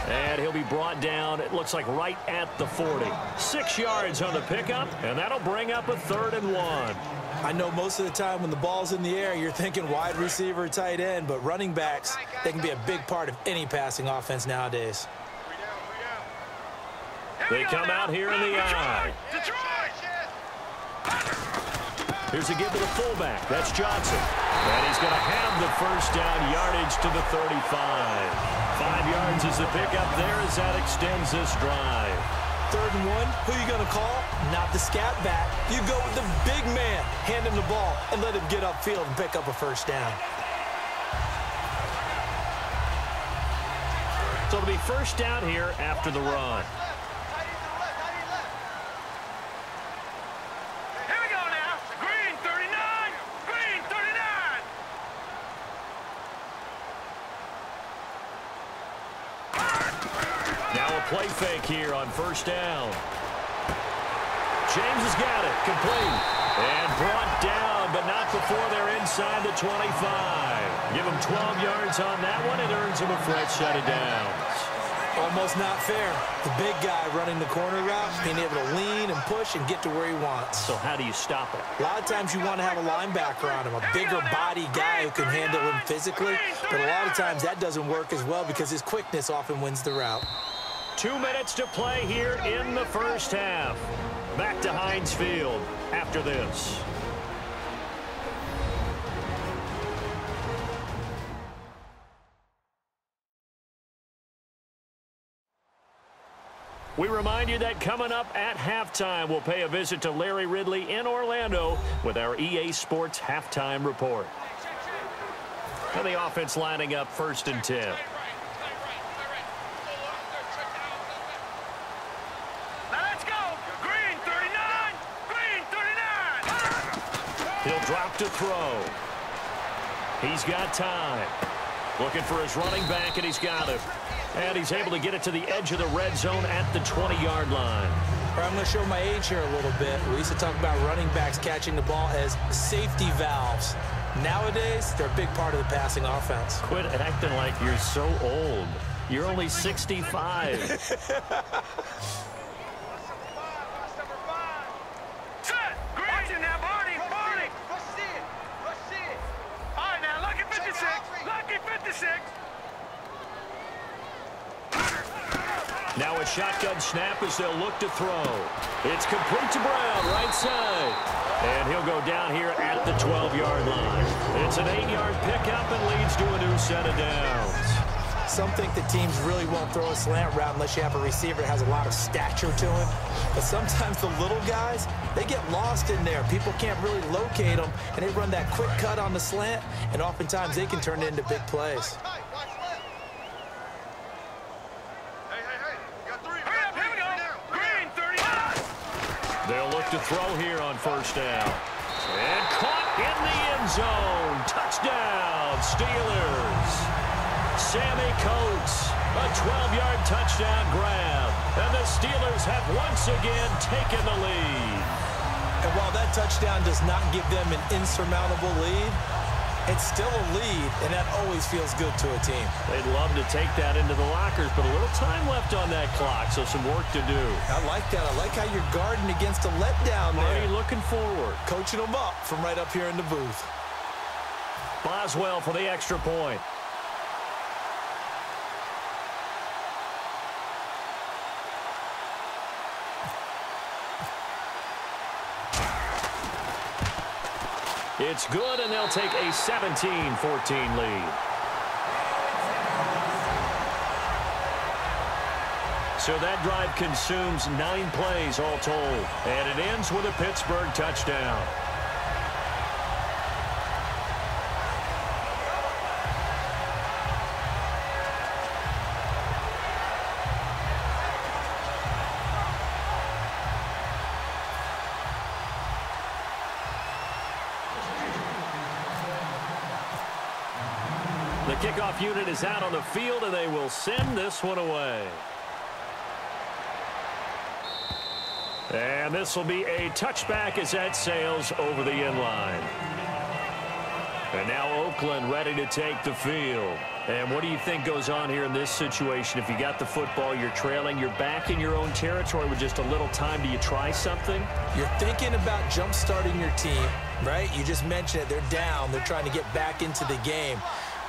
And he'll be brought down, it looks like right at the 40. 6 yards on the pickup, and that'll bring up a 3rd and 1. I know most of the time when the ball's in the air, you're thinking wide receiver, tight end, but running backs, they can be a big part of any passing offense nowadays. They come out here in the eye. Here's a give to the fullback. That's Johnson. And he's going to have the first down yardage to the 35. 5 yards is the pickup there as that extends this drive. 3rd and 1, who you going to call? Not the scat back. You go with the big man. Hand him the ball and let him get upfield and pick up a first down. So it'll be first down here after the run. Here we go now. Green 39. Green 39. Now a play fake here on first down. James has got it. Complete. And brought down, but not before they're inside the 25. Give him 12 yards on that one. It earns him a fresh set of downs. Almost not fair. The big guy running the corner route, being able to lean and push and get to where he wants. So how do you stop it? A lot of times you want to have a linebacker on him, a bigger body guy who can handle him physically, but a lot of times that doesn't work as well because his quickness often wins the route. 2 minutes to play here in the first half. Back to Heinz Field after this. We remind you that coming up at halftime, we'll pay a visit to Larry Ridley in Orlando with our EA Sports Halftime Report. And the offense lining up 1st and 10. Now let's go. Green 39. Green 39. He'll drop to throw. He's got time. Looking for his running back, and he's got him. And he's able to get it to the edge of the red zone at the 20-yard line. I'm going to show my age here a little bit. We used to talk about running backs catching the ball as safety valves. Nowadays, they're a big part of the passing offense. Quit acting like you're so old. You're only 65. Set. Green now, Barney. Barney. Let's see it. Let's see it. All right, now, lucky 56. Lucky 56. Now a shotgun snap as they'll look to throw. It's complete to Brown, right side. And he'll go down here at the 12-yard line. It's an 8-yard pickup and leads to a new set of downs. Some think that teams really won't throw a slant route unless you have a receiver that has a lot of stature to him. But sometimes the little guys, they get lost in there. People can't really locate them, and they run that quick cut on the slant, and oftentimes they can turn it into big plays. They'll look to throw here on first down. And caught in the end zone. Touchdown, Steelers. Sammy Coates A 12-yard touchdown grab. And the Steelers have once again taken the lead. And while that touchdown does not give them an insurmountable lead, it's still a lead, and that always feels good to a team. They'd love to take that into the lockers, but a little time left on that clock, so some work to do. I like that. I like how you're guarding against a letdown there. Marty looking forward. Coaching them up from right up here in the booth. Boswell for the extra point. It's good, and they'll take a 17-14 lead. So that drive consumes 9 plays all told, and it ends with a Pittsburgh touchdown. The kickoff unit is out on the field, and they will send this one away. And this will be a touchback as that sails over the end line. And now Oakland ready to take the field. And what do you think goes on here in this situation? If you got the football, you're trailing, you're back in your own territory with just a little time. Do you try something? You're thinking about jump-starting your team, right? You just mentioned it. They're down. They're trying to get back into the game.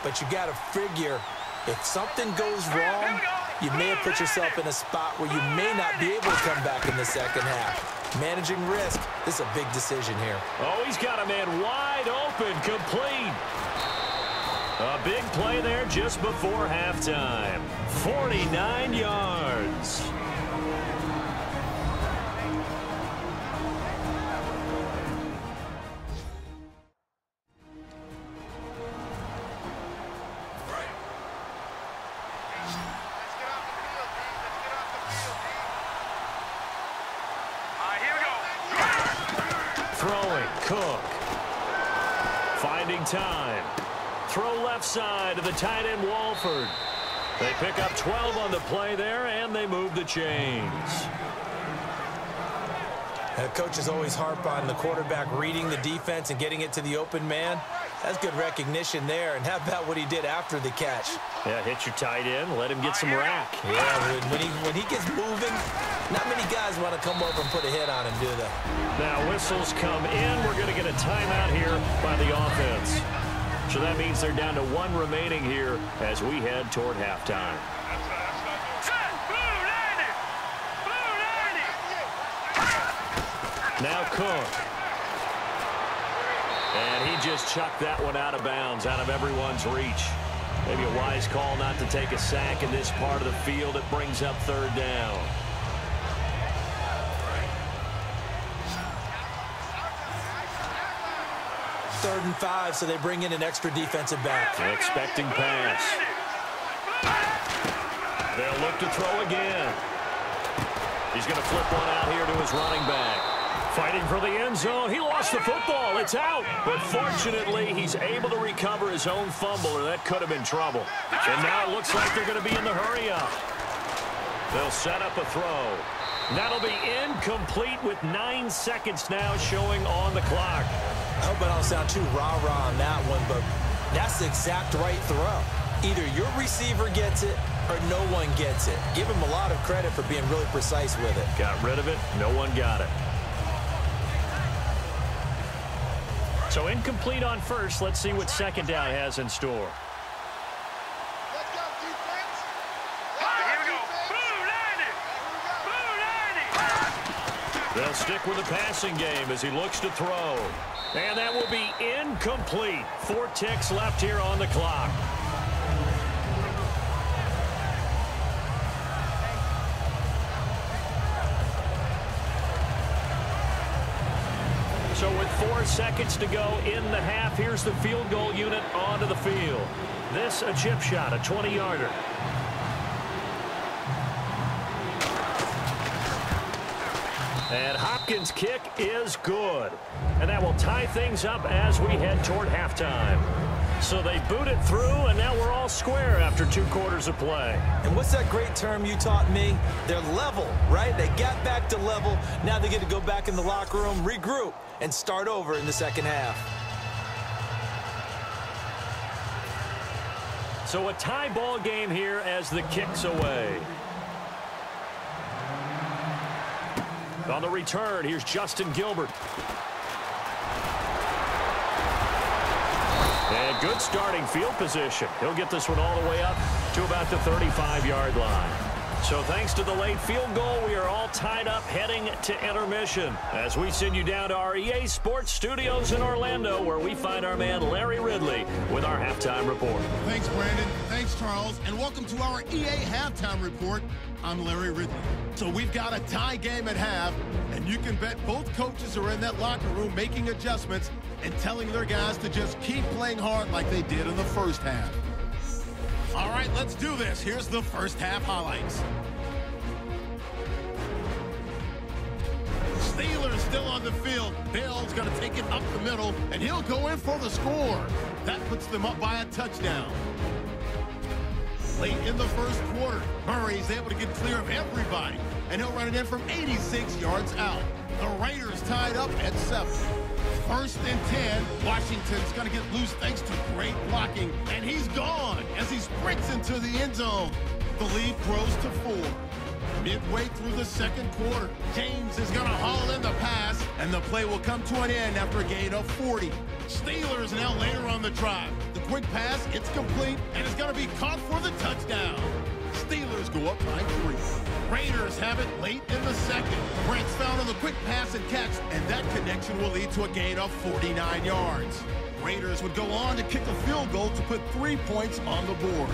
But you got to figure, if something goes wrong, you may have put yourself in a spot where you may not be able to come back in the second half. Managing risk, this is a big decision here. Oh, he's got a man wide open, complete. A big play there just before halftime. 49 yards. Throwing, Cook. Finding time. Throw left side to the tight end, Walford. They pick up 12 on the play there, and they move the chains. Coaches always harp on the quarterback reading the defense and getting it to the open man. That's good recognition there. And how about what he did after the catch? Yeah, hit your tight end, let him get some rack. Yeah, when he gets moving, not many guys want to come over and put a hit on him, do they? Now whistles come in. We're going to get a timeout here by the offense. So that means they're down to 1 remaining here as we head toward halftime. Now Cook. And he just chucked that one out of bounds, out of everyone's reach. Maybe a wise call not to take a sack in this part of the field. It brings up 3rd down. Third and 5, so they bring in an extra defensive back. An expecting pass. They'll look to throw again. He's going to flip one out here to his running back. Fighting for the end zone. He lost the football. It's out. But fortunately, he's able to recover his own fumble, or that could have been trouble. And now it looks like they're going to be in the hurry-up. They'll set up a throw. That'll be incomplete with 9 seconds now showing on the clock. I hope I don't sound too rah-rah on that one, but that's the exact right throw. Either your receiver gets it or no one gets it. Give him a lot of credit for being really precise with it. Got rid of it. No one got it. So incomplete on first. Let's see what 2nd down has in store. They'll stick with the passing game as he looks to throw. And that will be incomplete. 4 ticks left here on the clock. So with 4 seconds to go in the half, here's the field goal unit onto the field. This a chip shot, a 20-yarder. And Hopkins' kick is good. And that will tie things up as we head toward halftime. So they boot it through, and now we're all square after 2 quarters of play. And what's that great term you taught me? They're level, right? They got back to level. Now they get to go back in the locker room, regroup, and start over in the second half. So a tie ball game here as the kick's away. On the return, here's Justin Gilbert. And good starting field position. He'll get this one all the way up to about the 35-yard line. So thanks to the late field goal, we are all tied up heading to intermission as we send you down to our EA Sports Studios in Orlando, where we find our man Larry Ridley with our halftime report. Thanks, Brandon. Thanks, Charles. And welcome to our EA Halftime Report. I'm Larry Ridley. So we've got a tie game at half, and you can bet both coaches are in that locker room making adjustments and telling their guys to just keep playing hard like they did in the first half. All right, let's do this. Here's the first half highlights. Steelers still on the field. Bell's going to take it up the middle, and he'll go in for the score. That puts them up by a touchdown. Late in the first quarter, Murray's able to get clear of everybody, and he'll run it in from 86 yards out. The Raiders tied up at 7. First and 10, Washington's going to get loose thanks to great blocking, and he's gone as he sprints into the end zone. The lead grows to 4. Midway through the second quarter, James is going to haul in the pass, and the play will come to an end after a gain of 40. Steelers now later on the drive. The quick pass, it's complete, and it's going to be caught for the touchdown. Steelers go up by 3. Raiders have it late in the second. Brent's found on the quick pass and catch, and that connection will lead to a gain of 49 yards. Raiders would go on to kick a field goal to put 3 points on the board.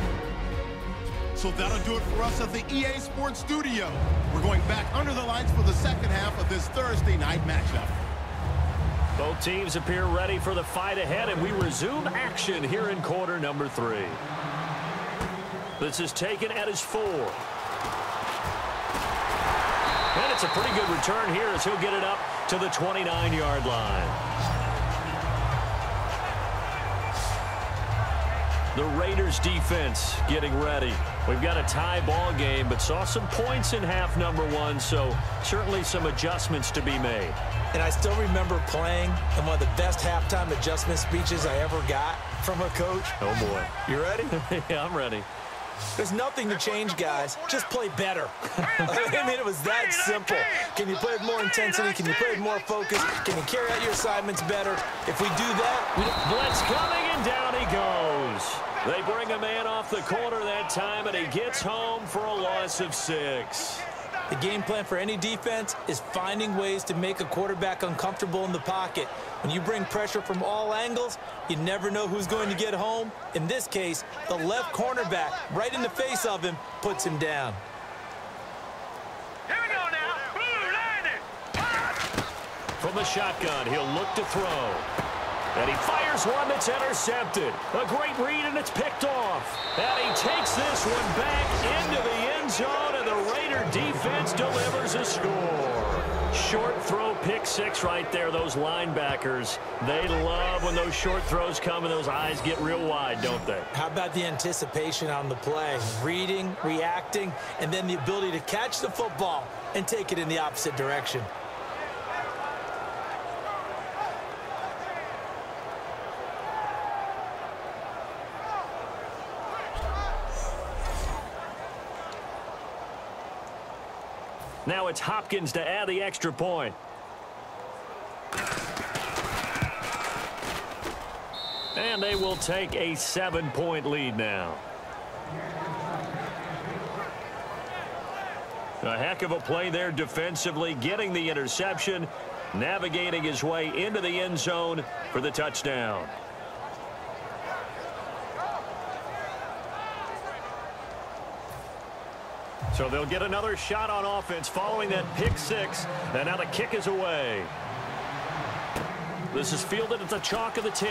So that'll do it for us at the EA Sports Studio. We're going back under the lights for the second half of this Thursday night matchup. Both teams appear ready for the fight ahead, and we resume action here in quarter number 3. This is taken at his 4. And it's a pretty good return here as he'll get it up to the 29-yard line. The Raiders defense getting ready. We've got a tie ball game, but saw some points in half number 1, so certainly some adjustments to be made. And I still remember playing in one of the best halftime adjustment speeches I ever got from a coach. Oh, boy. You ready? Yeah, I'm ready. There's nothing to change, guys. Just play better. I mean, it was that simple. Can you play with more intensity? Can you play with more focus? Can you carry out your assignments better? If we do that, blitz coming, and down he goes. They bring a man off the corner that time, and he gets home for a loss of 6. The game plan for any defense is finding ways to make a quarterback uncomfortable in the pocket. When you bring pressure from all angles, you never know who's going to get home. In this case, the left cornerback, right in the face of him, puts him down. Here we go now. From the shotgun, he'll look to throw. And he fires one that's intercepted. A great read, and it's picked off. And he takes this one back into the end zone, and the Raider defense delivers a score. Short throw, pick 6 right there. Those linebackers, they love when those short throws come and those eyes get real wide, don't they? How about the anticipation on the play? Reading, reacting, and then the ability to catch the football and take it in the opposite direction. Now it's Hopkins to add the extra point. And they will take a 7-point lead now. A heck of a play there defensively, getting the interception, navigating his way into the end zone for the touchdown. So they'll get another shot on offense following that pick 6. And now the kick is away. This is fielded at the chalk of the 10.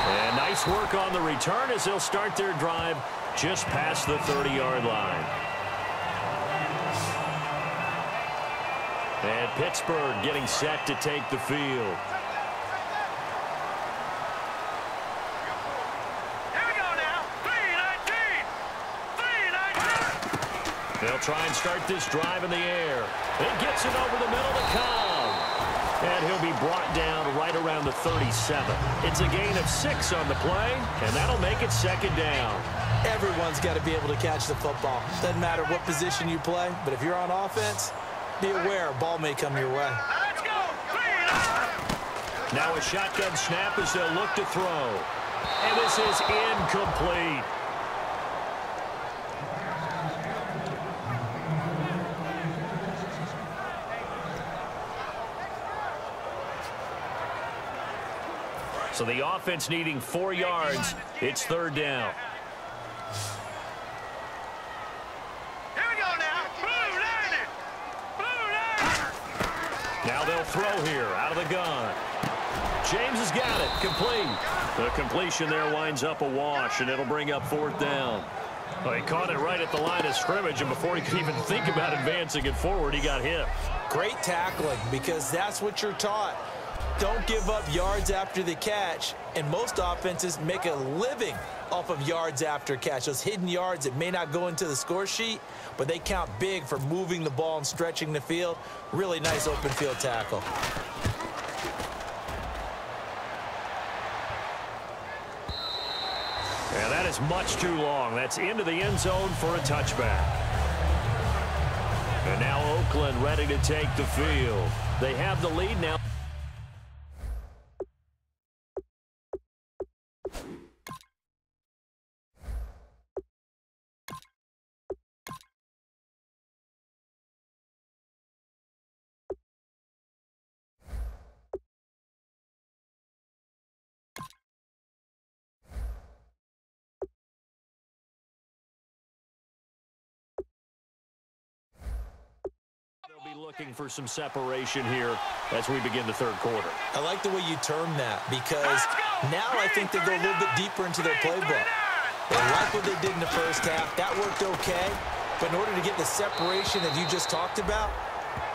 And nice work on the return as they'll start their drive just past the 30-yard line. And Pittsburgh getting set to take the field. They'll try and start this drive in the air. It gets it over the middle to Cobb. And he'll be brought down right around the 37. It's a gain of 6 on the play, and that'll make it second down. Everyone's got to be able to catch the football. Doesn't matter what position you play, but if you're on offense, be aware a ball may come your way. Let's go. Now a shotgun snap as they'll look to throw. And this is incomplete. So the offense needing 4 yards. It's third down. Here we go now. Blue line. Blue line. Now they'll throw here out of the gun. James has got it. Complete. The completion there winds up a wash, and it'll bring up fourth down. Well, he caught it right at the line of scrimmage, and before he could even think about advancing it forward, he got hit. Great tackling, because that's what you're taught. Don't give up yards after the catch, and most offenses make a living off of yards after catch. Those hidden yards that may not go into the score sheet, but they count big for moving the ball and stretching the field. Really nice open field tackle. And that is much too long. That's into the end zone for a touchback. And now Oakland ready to take the field. They have the lead now. Looking for some separation here as we begin the third quarter. I like the way you term that, because now I think they go a little bit deeper into their playbook. They like what they did in the first half. That worked okay. But in order to get the separation that you just talked about,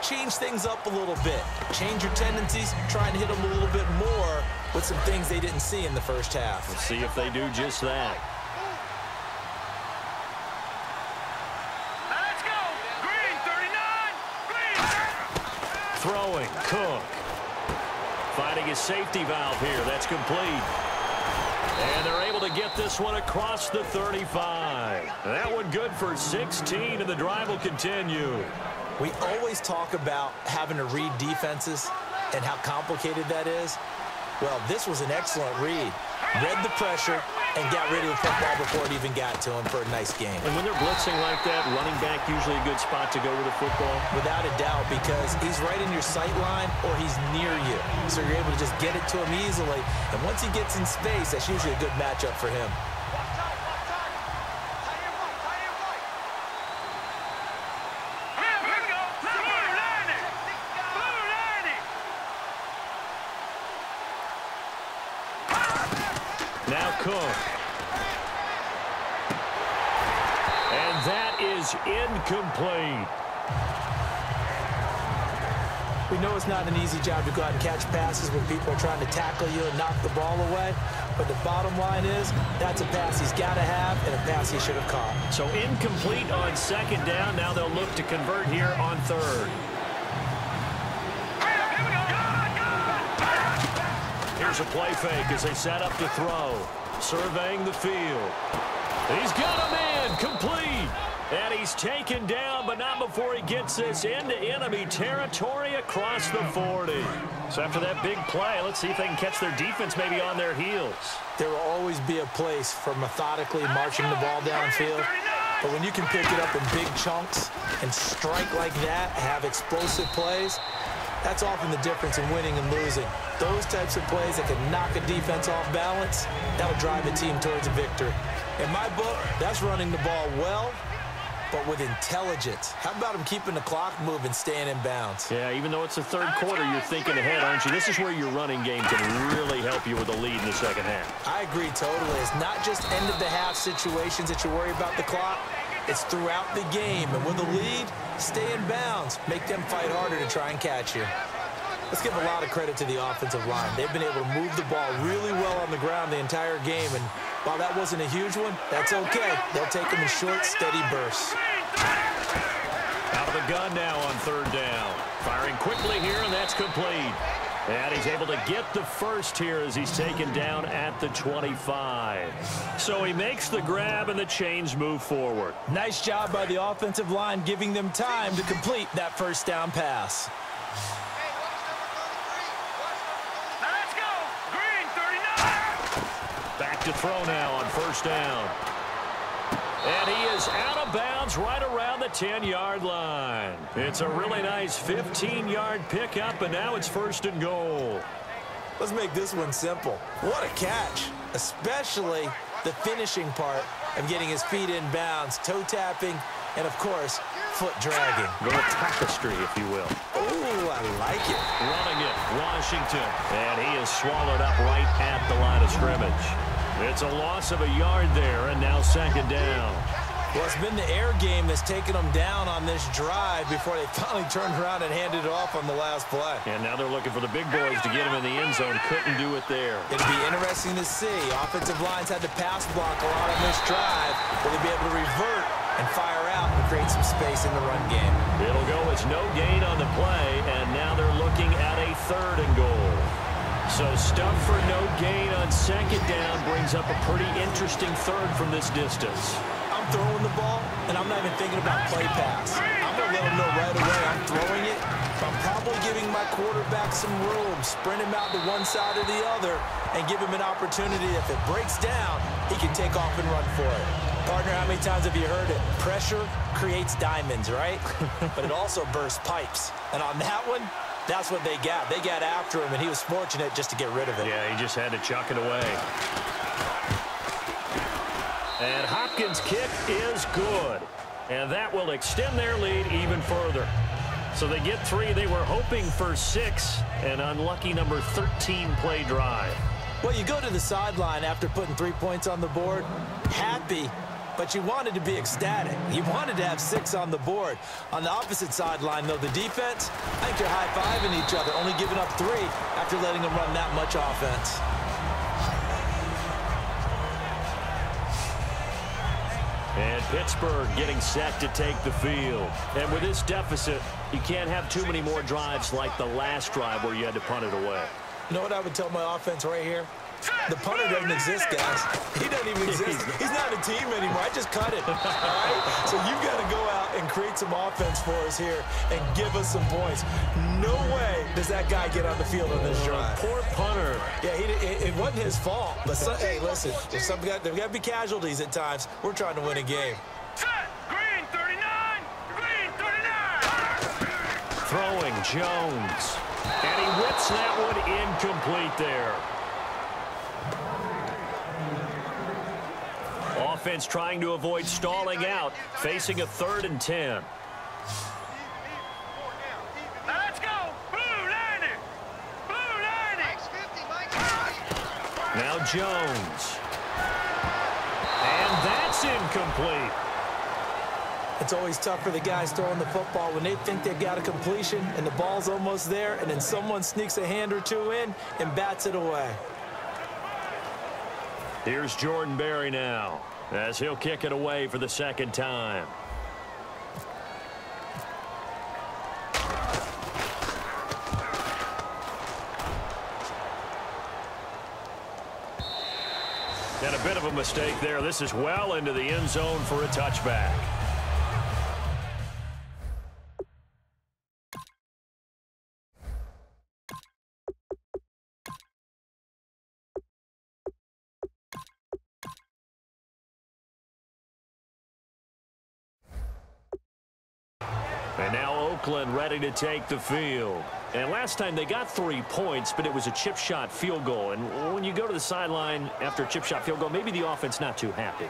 change things up a little bit. Change your tendencies. Try and hit them a little bit more with some things they didn't see in the first half. Let's see if they do just that. Throwing, Cook. Finding his safety valve here. That's complete. And they're able to get this one across the 35. That one good for 16, and the drive will continue. We always talk about having to read defenses and how complicated that is. Well, this was an excellent read. Read the pressure and got rid of the football before it even got to him for a nice game. And when they're blitzing like that, running back usually a good spot to go with the football? Without a doubt, because he's right in your sight line or he's near you. So you're able to just get it to him easily. And once he gets in space, that's usually a good matchup for him. Now Cook. And that is incomplete. We know it's not an easy job to go out and catch passes when people are trying to tackle you and knock the ball away. But the bottom line is, that's a pass he's got to have and a pass he should have caught. So incomplete on second down. Now they'll look to convert here on third. Here's a play fake as they set up to throw. Surveying the field. He's got him in. Complete. And he's taken down, but not before he gets this into enemy territory across the 40. So after that big play, let's see if they can catch their defense maybe on their heels. There will always be a place for methodically marching the ball downfield. But when you can pick it up in big chunks and strike like that, have explosive plays, that's often the difference in winning and losing. Those types of plays that can knock a defense off balance, that'll drive a team towards a victory. In my book, that's running the ball well, but with intelligence. How about him keeping the clock moving, staying in bounds? Yeah, even though it's the third quarter, you're thinking ahead, aren't you? This is where your running game can really help you with a lead in the second half. I agree totally. It's not just end-of-the-half situations that you worry about the clock. It's throughout the game. And with a lead, stay in bounds. Make them fight harder to try and catch you. Let's give a lot of credit to the offensive line. They've been able to move the ball really well on the ground the entire game. And while that wasn't a huge one, that's okay. They'll take them in short, steady bursts. gun now on third down. Firing quickly here, and that's complete. And he's able to get the first here as he's taken down at the 25. So he makes the grab, and the chains move forward. Nice job by the offensive line giving them time to complete that first down pass. Now let's go. Green, 39. Back to throw now on first down. And he is out of bounds right around the 10-yard line. It's a really nice 15-yard pickup, and now it's first and goal. Let's make this one simple. What a catch, especially the finishing part of getting his feet in bounds, toe tapping, and, of course, foot dragging. Little tapestry, if you will. Ooh, I like it. Running it, Washington. And he is swallowed up right at the line of scrimmage. It's a loss of a yard there, and now second down. Well, it's been the air game that's taken them down on this drive before they finally turned around and handed it off on the last play. And now they're looking for the big boys to get him in the end zone. Couldn't do it there. It'd be interesting to see. Offensive lines had to pass block a lot on this drive. Will they be able to revert and fire out and create some space in the run game? It'll go as no gain on the play, and now they're looking at a third and goal. So stuff for no gain on second down brings up a pretty interesting third from this distance. I'm throwing the ball, and I'm not even thinking about play pass. I'm going to let them know right away I'm throwing it. I'm probably giving my quarterback some room, sprint him out to one side or the other, and give him an opportunity. If it breaks down, he can take off and run for it. Partner, how many times have you heard it? Pressure creates diamonds, right? But it also bursts pipes. And on that one, that's what they got. They got after him, and he was fortunate just to get rid of it. Yeah, he just had to chuck it away. And Hopkins' kick is good. And that will extend their lead even further. So they get 3. They were hoping for 6. An unlucky number 13 play drive. Well, you go to the sideline after putting 3 points on the board, happy, but you wanted to be ecstatic. You wanted to have 6 on the board. On the opposite sideline, though, the defense, I think they're high-fiving each other, only giving up 3 after letting them run that much offense. And Pittsburgh getting set to take the field. And with this deficit, you can't have too many more drives like the last drive where you had to punt it away. You know what I would tell my offense right here? The punter doesn't exist, guys. He doesn't even exist. He's not a team anymore. I just cut it. All right? So you've got to go out and create some offense for us here and give us some points. No way does that guy get on the field on this drive. Poor punter. Yeah, it wasn't his fault. But hey, listen, there's got to be casualties at times. We're trying to win a game. Green, 39. Green, 39. Throwing Jones. And he whips that one incomplete there. Offense trying to avoid stalling out, facing a 3rd and 10. Now let's go. Blue 90. Blue 90. Now Jones. And that's incomplete. It's always tough for the guys throwing the football when they think they've got a completion and the ball's almost there, and then someone sneaks a hand or 2 in and bats it away. Here's Jordan Berry now, as he'll kick it away for the 2nd time. And a bit of a mistake there. This is well into the end zone for a touchback. And now Oakland ready to take the field. And last time they got 3 points, but it was a chip shot field goal. And when you go to the sideline after a chip shot field goal, maybe the offense not too happy.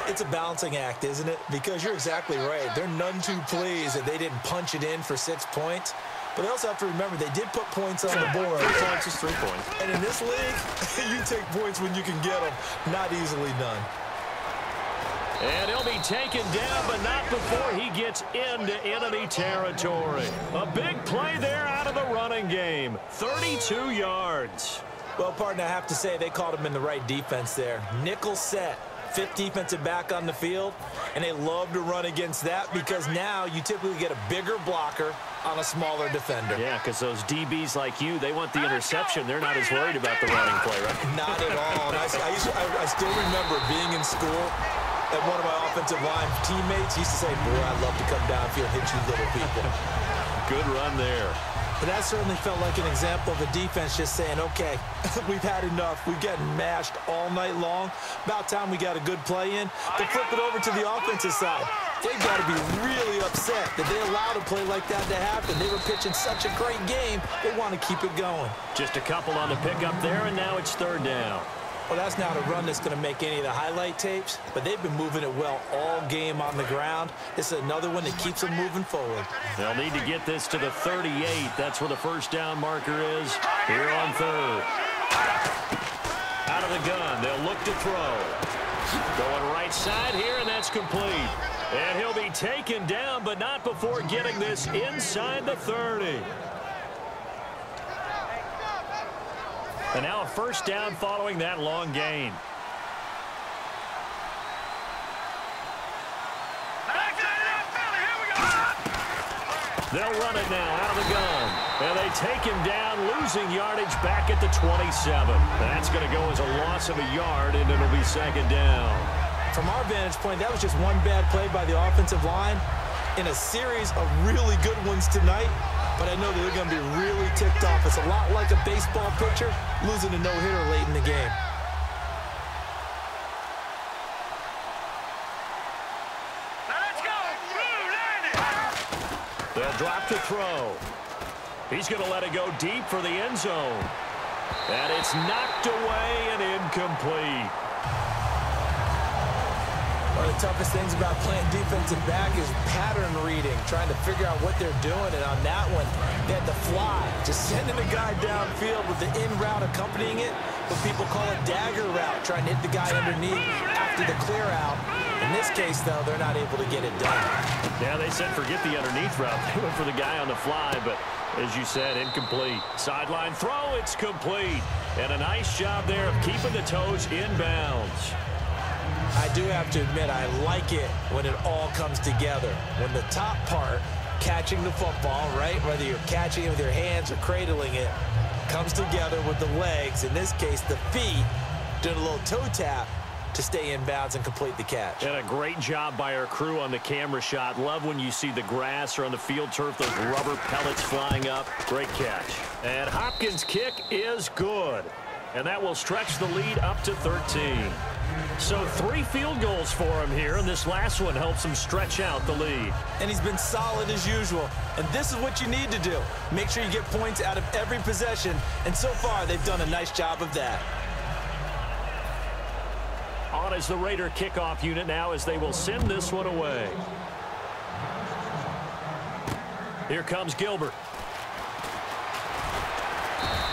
It's a balancing act, isn't it? Because you're exactly right. They're none too pleased that they didn't punch it in for 6 points. But they also have to remember they did put points on the board. 3 points is 3 points. And in this league, you take points when you can get them. Not easily done. And he'll be taken down, but not before he gets into enemy territory. A big play there out of the running game. 32 yards. Well, partner, I have to say they called him in the right defense there. Nickel set. fifth defensive back on the field, and they love to run against that because now you typically get a bigger blocker on a smaller defender. Yeah, because those DBs like you, they want the interception. They're not as worried about the running play, right? Not at all. And I still remember being in school, and one of my offensive line teammates used to say, boy, I'd love to come downfield and hit you little people. Good run there. But that certainly felt like an example of a defense just saying, okay, we've had enough. We've gotten mashed all night long. About time we got a good play in. But flip it over to the offensive side. They've got to be really upset that they allowed a play like that to happen. They were pitching such a great game, they want to keep it going. Just a couple on the pickup there, and now it's third down. Well, that's not a run that's going to make any of the highlight tapes, but they've been moving it well all game on the ground. This is another one that keeps them moving forward. They'll need to get this to the 38. That's where the first down marker is here on third. Out of the gun, they'll look to throw. Going right side here, and that's complete. And he'll be taken down, but not before getting this inside the 30. And now a first down following that long gain. They'll run it now out of the gun. And they take him down, losing yardage back at the 27. That's going to go as a loss of a yard, and it'll be second down. From our vantage point, that was just one bad play by the offensive line in a series of really good ones tonight. But I know that they're going to be really ticked off. It's a lot like a baseball pitcher losing a no-hitter late in the game. Let's go. They'll drop to throw. He's going to let it go deep for the end zone. And it's knocked away and incomplete. One of the toughest things about playing defensive back is pattern reading, trying to figure out what they're doing. And on that one, they had to fly, just sending a guy downfield with the in route accompanying it, what people call a dagger route, trying to hit the guy underneath after the clear out. In this case, though, they're not able to get it done. Yeah, they said forget the underneath route. They went for the guy on the fly, but as you said, incomplete. Sideline throw, it's complete. And a nice job there of keeping the toes in bounds. I do have to admit, I like it when it all comes together. When the top part, catching the football, right, whether you're catching it with your hands or cradling it, comes together with the legs, in this case the feet, doing a little toe tap to stay in bounds and complete the catch. And a great job by our crew on the camera shot. Love when you see the grass or on the field turf, those rubber pellets flying up. Great catch. And Hopkins' kick is good. And that will stretch the lead up to 13. So 3 field goals for him here, and this last one helps him stretch out the lead. And he's been solid as usual. And this is what you need to do. Make sure you get points out of every possession. And so far, they've done a nice job of that. On is the Raider kickoff unit now as they will send this one away. Here comes Gilbert.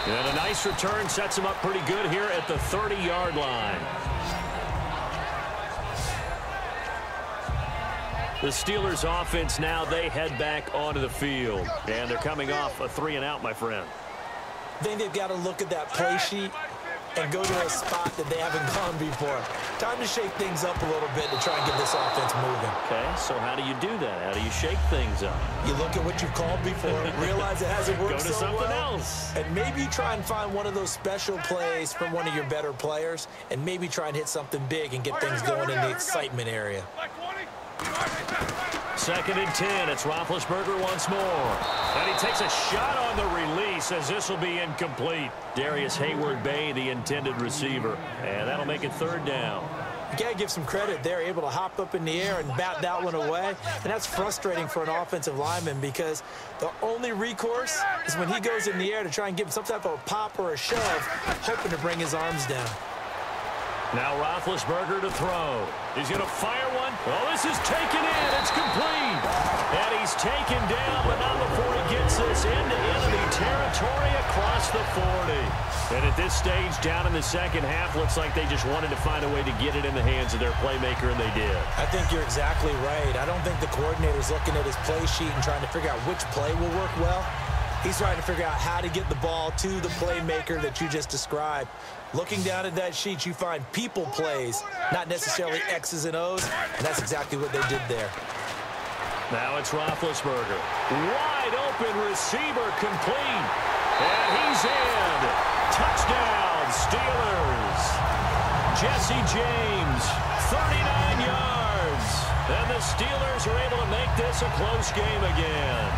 And a nice return sets him up pretty good here at the 30-yard line. The Steelers offense now, they head back onto the field. And they're coming off a 3-and-out, my friend. I think they've got to look at that play sheet and go to a spot that they haven't gone before. Time to shake things up a little bit to try and get this offense moving. Okay, so how do you do that? How do you shake things up? You look at what you've called before, realize it hasn't worked Go to so something well, else. and maybe try and find one of those special plays from one of your better players, and maybe try and hit something big and get things going in the excitement area. 2nd and 10. It's Roethlisberger once more. And he takes a shot on the release as this will be incomplete. Darius Hayward-Bay, the intended receiver. And that'll make it 3rd down. You got to give some credit. They're able to hop up in the air and bat that one away. And that's frustrating for an offensive lineman because the only recourse is when he goes in the air to try and give him some type of a pop or a shove, hoping to bring his arms down. Now Roethlisberger to throw. He's going to fire one. Oh, this is taken in. It's complete. And he's taken down, but not before he gets this into enemy territory across the 40. And at this stage, down in the second half, looks like they just wanted to find a way to get it in the hands of their playmaker, and they did. I think you're exactly right. I don't think the coordinator's looking at his play sheet and trying to figure out which play will work well. He's trying to figure out how to get the ball to the playmaker that you just described. Looking down at that sheet, you find people plays, not necessarily X's and O's, and that's exactly what they did there. Now it's Roethlisberger. Wide open receiver complete. And he's in. Touchdown, Steelers. Jesse James, 39 yards. And the Steelers are able to make this a close game again.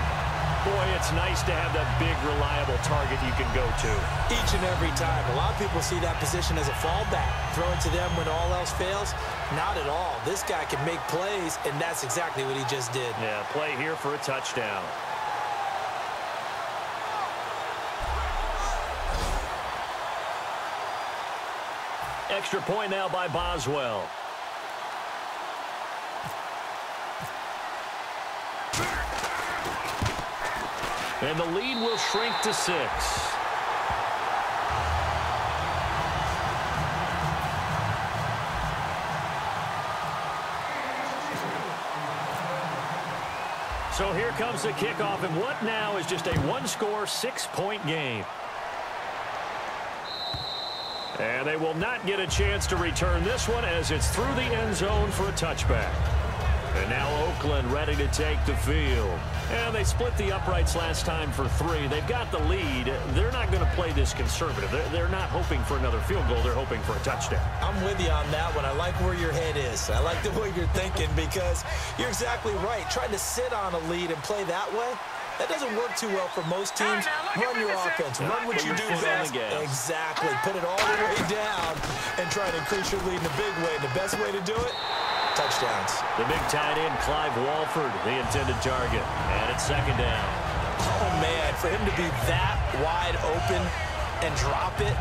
Boy, it's nice to have that big, reliable target you can go to. Each and every time. A lot of people see that position as a fallback. Throw it to them when all else fails. Not at all. This guy can make plays, and that's exactly what he just did. Yeah, play here for a touchdown. Extra point now by Boswell. And the lead will shrink to 6. So here comes the kickoff, and what now is just a one-score, 6-point game. And they will not get a chance to return this one as it's through the end zone for a touchback. And now Oakland ready to take the field. And they split the uprights last time for 3. They've got the lead. They're not going to play this conservative. They're not hoping for another field goal. They're hoping for a touchdown. I'm with you on that one. I like where your head is. I like the way you're thinking because you're exactly right. Trying to sit on a lead and play that way, that doesn't work too well for most teams. Run your offense. Run what you do best. Exactly. Put it all the way down and try to increase your lead in a big way. And the best way to do it, touchdowns. The big tight end, Clive Walford, the intended target. And it's second down. Oh, man, for him to be that wide open and drop it,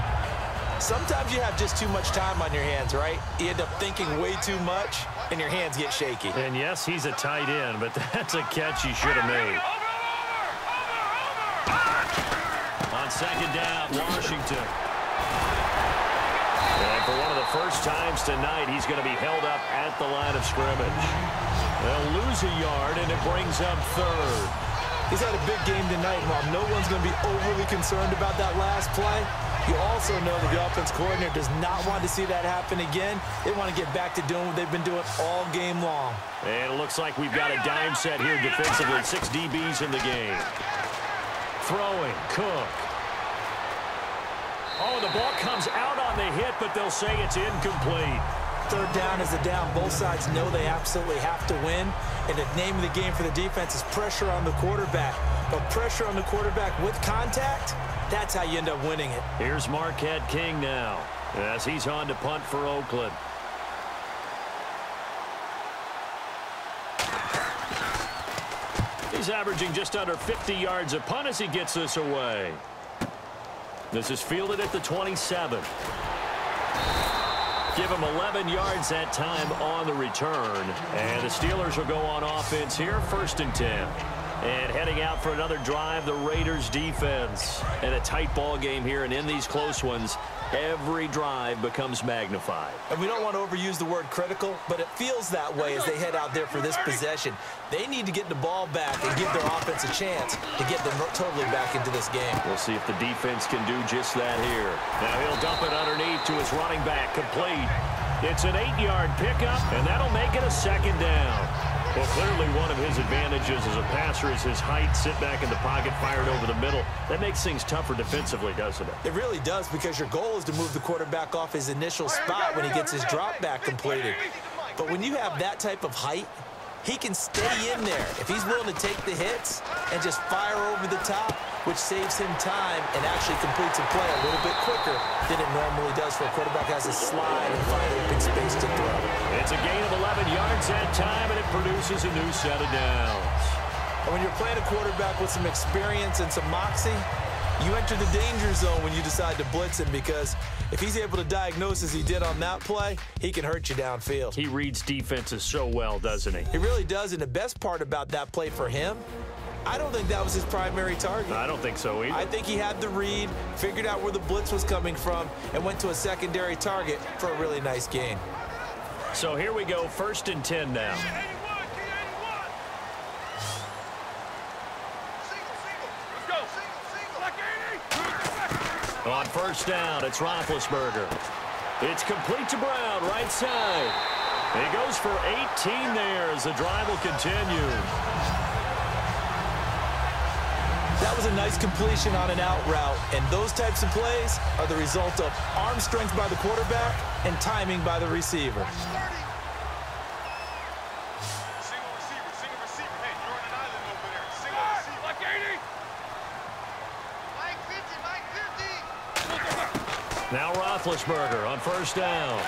sometimes you have just too much time on your hands, right? You end up thinking way too much, and your hands get shaky. And, yes, he's a tight end, but that's a catch he should have made. On second down, Washington. And for one of the first times tonight, he's going to be held up at the line of scrimmage. They'll lose a yard, and it brings up third. He's had a big game tonight, Mom. No one's going to be overly concerned about that last play. You also know that the offense coordinator does not want to see that happen again. They want to get back to doing what they've been doing all game long. And it looks like we've got a dime set here defensively. 6 DBs in the game. Throwing, Cook. Oh, the ball comes out on the hit, but they'll say it's incomplete. Third down is a down. Both sides know they absolutely have to win. And the name of the game for the defense is pressure on the quarterback. But pressure on the quarterback with contact, that's how you end up winning it. Here's Marquette King now as he's on to punt for Oakland. He's averaging just under 50 yards a punt as he gets this away. This is fielded at the 27. Give him 11 yards that time on the return. And the Steelers will go on offense here, 1st and 10. And heading out for another drive, the Raiders defense. And a tight ball game here, and in these close ones, every drive becomes magnified. And we don't want to overuse the word critical, but it feels that way as they head out there for this possession. They need to get the ball back and give their offense a chance to get them totally back into this game. We'll see if the defense can do just that here. Now he'll dump it underneath to his running back, complete. It's an 8-yard pickup, and that'll make it a 2nd down. Well, clearly one of his advantages as a passer is his height, sit back in the pocket, fired over the middle. That makes things tougher defensively, doesn't it? It really does, because your goal is to move the quarterback off his initial spot when he gets his drop back completed. But when you have that type of height, he can stay in there if he's willing to take the hits and just fire over the top, which saves him time and actually completes a play a little bit quicker than it normally does for a quarterback who has to slide and find open space to throw. It's a gain of 11 yards that time, and it produces a new set of downs. And when you're playing a quarterback with some experience and some moxie, you enter the danger zone when you decide to blitz him, because if he's able to diagnose as he did on that play, he can hurt you downfield. He reads defenses so well, doesn't he? He really does, and the best part about that play for him, I don't think that was his primary target. I don't think so either. I think he had the read, figured out where the blitz was coming from, and went to a secondary target for a really nice gain. So here we go, 1st and 10 now. Let's go. On first down, it's Roethlisberger. It's complete to Brown, right side. He goes for 18 there as the drive will continue. That was a nice completion on an out route, and those types of plays are the result of arm strength by the quarterback and timing by the receiver. Now Roethlisberger on first down.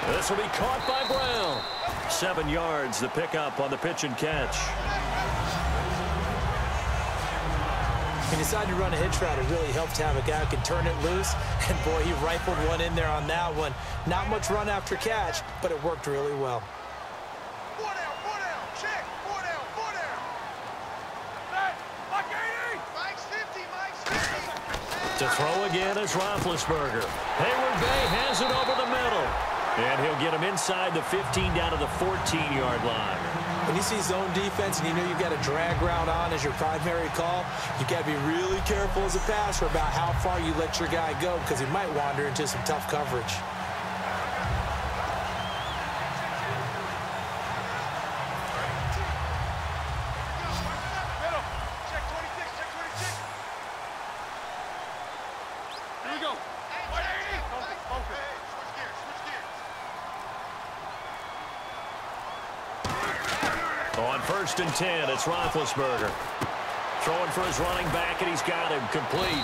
This will be caught by Brown. 7 yards, the pickup on the pitch and catch. He decided to run a hitch route. It really helped to have a guy who can turn it loose. And, boy, he rifled one in there on that one. Not much run after catch, but it worked really well. 4 down, check. 4 down. Mike 80. Mike's 50, Mike's 50. To throw again is Roethlisberger. Hayward Bay has it over the middle. And he'll get him inside the 15 down to the 14-yard line. When you see zone defense and you know you've got a drag route on as your primary call, you've got to be really careful as a passer about how far you let your guy go because he might wander into some tough coverage. On first and 10, it's Roethlisberger. Throwing for his running back, and he's got him complete.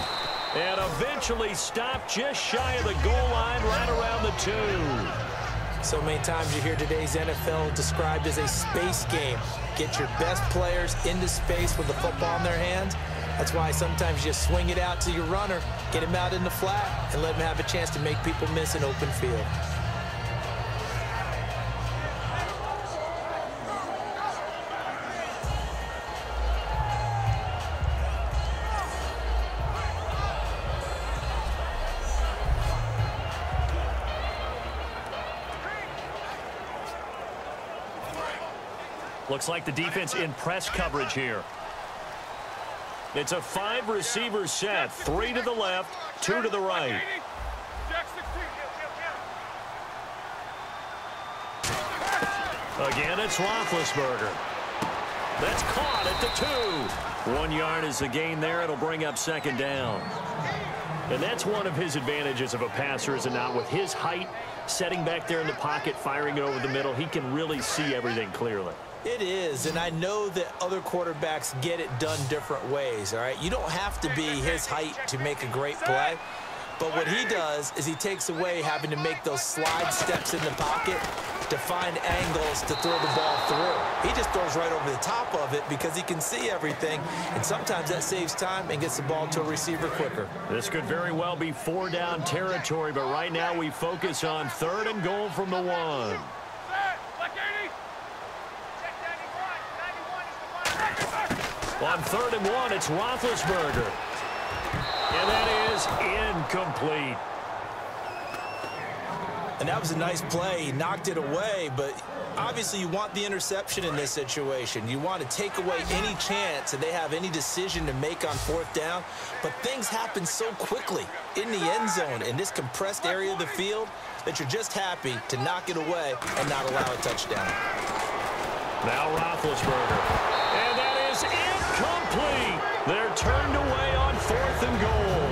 And eventually stopped just shy of the goal line, right around the 2. So many times you hear today's NFL described as a space game. Get your best players into space with the football in their hands. That's why sometimes you swing it out to your runner, get him out in the flat, and let him have a chance to make people miss an open field. Looks like the defense in press coverage here. It's a 5-receiver set. 3 to the left, 2 to the right. Again, it's Roethlisberger. That's caught at the 2. 1 yard is the gain there. It'll bring up second down. And that's one of his advantages of a passer, is it not? With his height, setting back there in the pocket, firing it over the middle, he can really see everything clearly. It is, and I know that other quarterbacks get it done different ways, all right? You don't have to be his height to make a great play, but what he does is he takes away having to make those slide steps in the pocket to find angles to throw the ball through. He just throws right over the top of it because he can see everything, and sometimes that saves time and gets the ball to a receiver quicker. This could very well be 4-down territory, but right now we focus on 3rd and goal from the 1. On 3rd and 1, it's Roethlisberger. And that is incomplete. And that was a nice play. He knocked it away, but obviously you want the interception in this situation. You want to take away any chance that they have any decision to make on 4th down. But things happen so quickly in the end zone in this compressed area of the field that you're just happy to knock it away and not allow a touchdown. Now Roethlisberger. And that is incomplete. They're turned away on 4th and goal.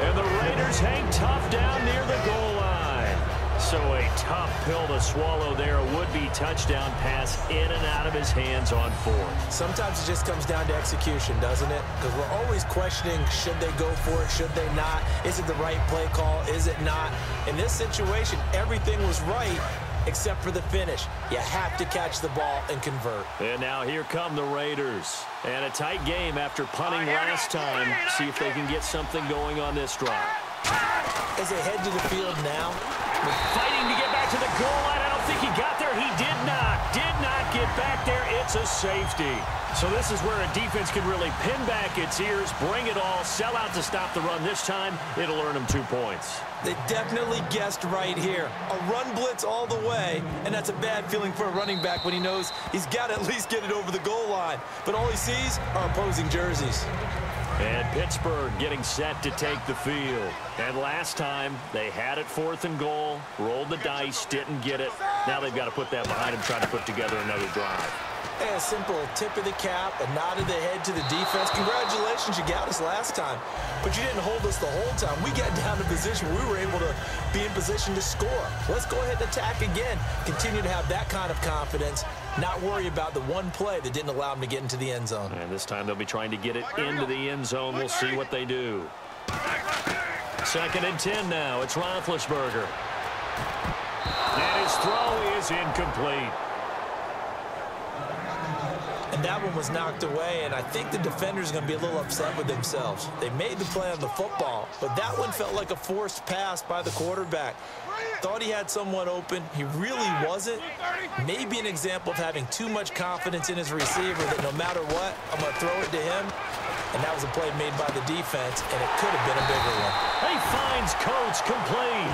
And the Raiders hang tough down near the goal line. So a tough pill to swallow there. A would-be touchdown pass in and out of his hands on 4th. Sometimes it just comes down to execution, doesn't it? Because we're always questioning, should they go for it, should they not? Is it the right play call, is it not? In this situation, everything was right, except for the finish. You have to catch the ball and convert. And now here come the Raiders. And a tight game after punting last time. See if they can get something going on this drive. As they head to the field now. Fighting to get back to the goal line. I don't think he got there. He did not get back there. It's a safety. So this is where a defense can really pin back its ears, bring it all, sell out to stop the run. This time, it'll earn them 2 points. They definitely guessed right here. A run blitz all the way, and that's a bad feeling for a running back when he knows he's got to at least get it over the goal line. But all he sees are opposing jerseys. And Pittsburgh getting set to take the field. And last time, they had it 4th and goal, rolled the dice, didn't get it. Now they've got to put that behind them, trying to put together another drive. Hey, a simple tip of the cap, a nod of the head to the defense. Congratulations, you got us last time. But you didn't hold us the whole time. We got down to position where we were able to be in position to score. Let's go ahead and attack again. Continue to have that kind of confidence. Not worry about the one play that didn't allow them to get into the end zone. And this time they'll be trying to get it into the end zone. We'll see what they do. 2nd and 10 now. It's Roethlisberger. And his throw is incomplete. And that one was knocked away, and I think the defender's going to be a little upset with themselves. They made the play on the football, but that one felt like a forced pass by the quarterback. Thought he had someone open. He really wasn't. Maybe an example of having too much confidence in his receiver that no matter what, I'm going to throw it to him. And that was a play made by the defense, and it could have been a bigger one. He finds Coates complete.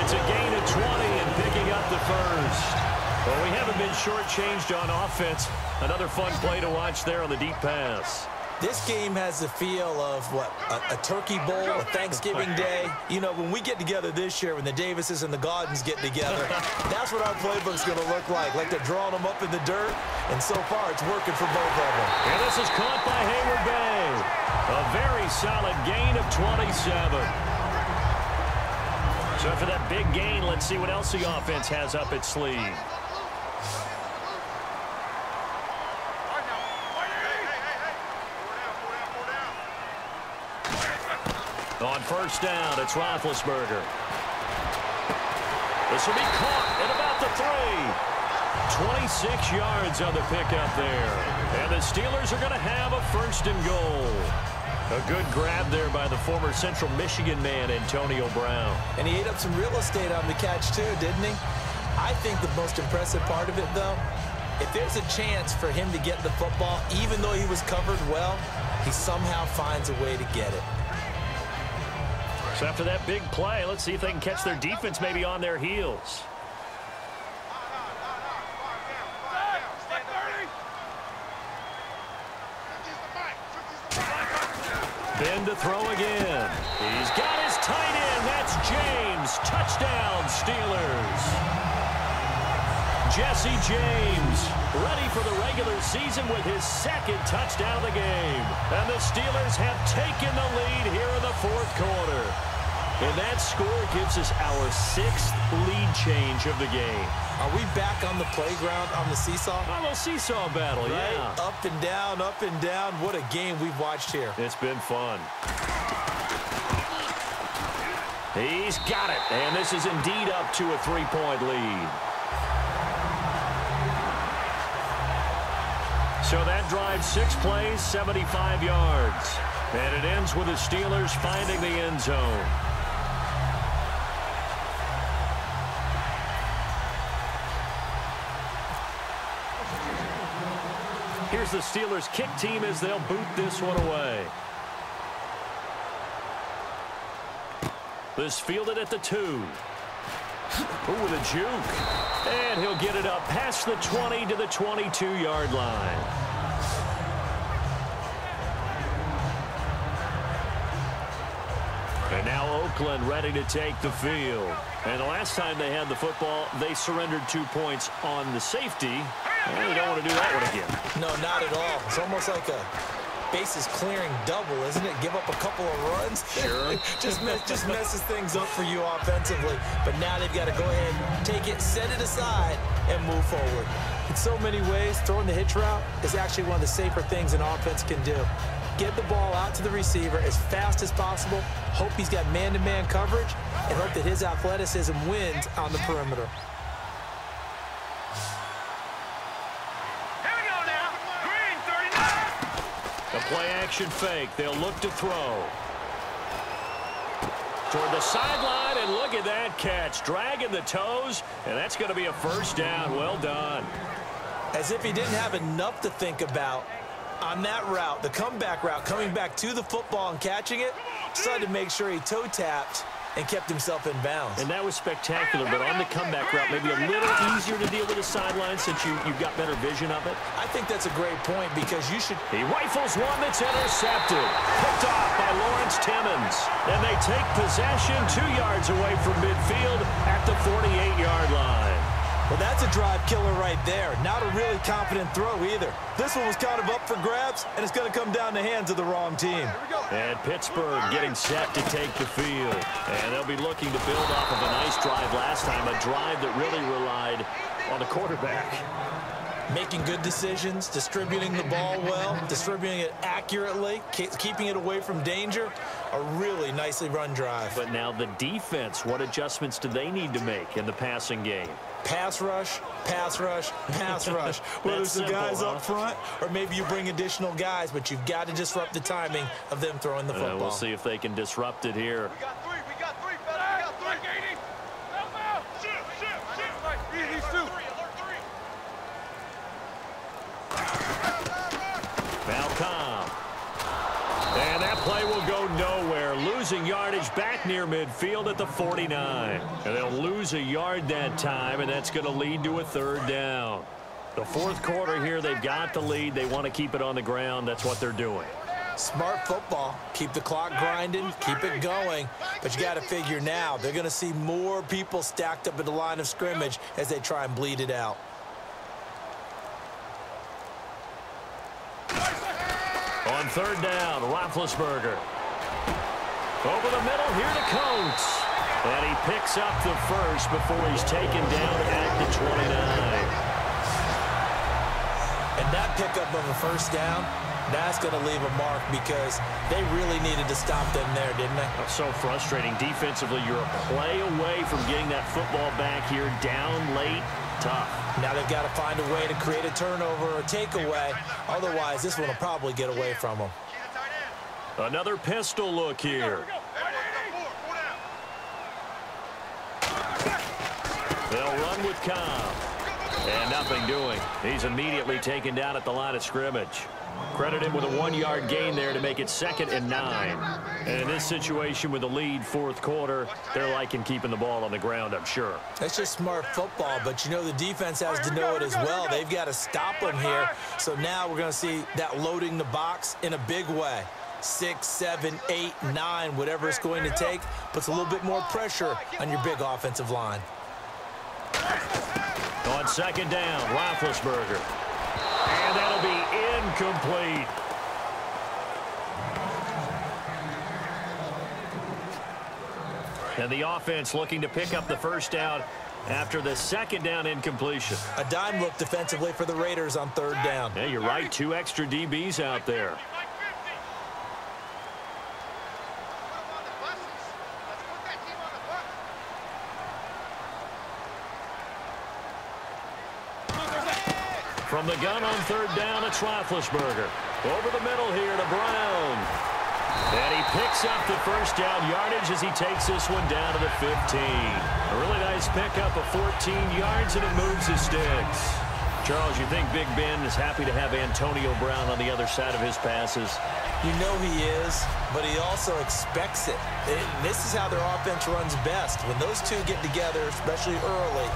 It's a gain of 20 and picking up the first. Well, we haven't been shortchanged on offense. Another fun play to watch there on the deep pass. This game has the feel of, what, a turkey bowl, a Thanksgiving day. You know, when we get together this year, when the Davises and the Gaudens get together, that's what our playbook's going to look like. Like they're drawing them up in the dirt, and so far it's working for both of them. And this is caught by Hayward Bay. A very solid gain of 27. So for that big gain, let's see what else the offense has up its sleeve. On 1st down, it's Roethlisberger. This will be caught at about the 3. 26 yards on the pickup there. And the Steelers are going to have a 1st and goal. A good grab there by the former Central Michigan man, Antonio Brown. And he ate up some real estate on the catch, too, didn't he? I think the most impressive part of it, though, if there's a chance for him to get the football, even though he was covered well, he somehow finds a way to get it. So after that big play, let's see if they can catch their defense maybe on their heels. Ben to throw again. He's got his tight end. That's James. Touchdown, Steelers. Jesse James ready for the regular season with his 2nd touchdown of the game. And the Steelers have taken the lead here in the 4th quarter. And that score gives us our 6th lead change of the game. Are we back on the playground on the seesaw? A little seesaw battle, right? Yeah. Up and down, up and down. What a game we've watched here. It's been fun. He's got it. And this is indeed up to a 3-point lead. So that drives 6 plays, 75 yards. And it ends with the Steelers finding the end zone. Here's the Steelers kick team as they'll boot this one away. This fielded at the 2. Ooh, with a juke. And he'll get it up past the 20 to the 22-yard line. And now Oakland ready to take the field. And the last time they had the football, they surrendered 2 points on the safety. And they don't want to do that one again. No, not at all. It's almost like a bases clearing double, isn't it? Give up a couple of runs. Sure. just messes things up for you offensively. But now they've got to go ahead, take it, set it aside, and move forward. In so many ways, throwing the hitch route is actually one of the safer things an offense can do. Get the ball out to the receiver as fast as possible, hope he's got man-to-man coverage, and hope that his athleticism wins on the perimeter. The play-action fake. They'll look to throw. Toward the sideline, and look at that catch. Dragging the toes, and that's going to be a 1st down. Well done. As if he didn't have enough to think about on that route, the comeback route, coming back to the football and catching it, decided to make sure he toe-tapped and kept himself in bounds. And that was spectacular, but on the comeback route, maybe a little easier to deal with the sideline since you've got better vision of it. I think that's a great point because you should... He rifles one that's intercepted. Picked off by Lawrence Timmons. And they take possession 2 yards away from midfield at the 48-yard line. Well, that's a drive killer right there. Not a really confident throw either. This one was kind of up for grabs, and it's going to come down the hands of the wrong team. And Pittsburgh getting set to take the field. And they'll be looking to build off of a nice drive last time, a drive that really relied on the quarterback. Making good decisions, distributing the ball well, distributing it accurately, keeping it away from danger. A really nicely run drive. But now the defense, what adjustments do they need to make in the passing game? Pass rush, pass rush, pass rush. Whether it's the guys up front or maybe you bring additional guys, but you've got to disrupt the timing of them throwing the football. We'll see if they can disrupt it here. We got three, fella. We got three. Help out. Shoot. Easy shoot. Malcolm. And that play will go nowhere. Losing yardage back near midfield at the 49. And they'll lose a yard that time, and that's going to lead to a 3rd down. The 4th quarter here, they've got the lead. They want to keep it on the ground. That's what they're doing. Smart football. Keep the clock grinding, keep it going. But you got to figure now, they're going to see more people stacked up at the line of scrimmage as they try and bleed it out. On 3rd down, Roethlisberger. Over the middle, here to Coates. And he picks up the first before he's taken down at the 29. And that pickup of a 1st down, that's going to leave a mark because they really needed to stop them there, didn't they? That's so frustrating. Defensively, you're a play away from getting that football back here down late. Tough. Now they've got to find a way to create a turnover or takeaway. Otherwise, this one will probably get away from them. Another pistol look here. They'll run with Cobb. And nothing doing. He's immediately taken down at the line of scrimmage. Credit him with a 1-yard gain there to make it 2nd and 9. And in this situation with the lead 4th quarter, they're liking keeping the ball on the ground, I'm sure. That's just smart football, but you know the defense has to know it as well. They've got to stop them here. So now we're going to see that loading the box in a big way. 6, 7, 8, 9, whatever it's going to take, puts a little bit more pressure on your big offensive line. On 2nd down, Roethlisberger. And that'll be incomplete. And the offense looking to pick up the 1st down after the 2nd down incompletion. A dime look defensively for the Raiders on 3rd down. Yeah, you're right. 2 extra DBs out there. From the gun on 3rd down, it's Roethlisberger. Over the middle here to Brown. And he picks up the 1st down yardage as he takes this one down to the 15. A really nice pickup of 14 yards, and it moves his sticks. Charles, you think Big Ben is happy to have Antonio Brown on the other side of his passes? You know he is, but he also expects it. This is how their offense runs best. When those two get together, especially early,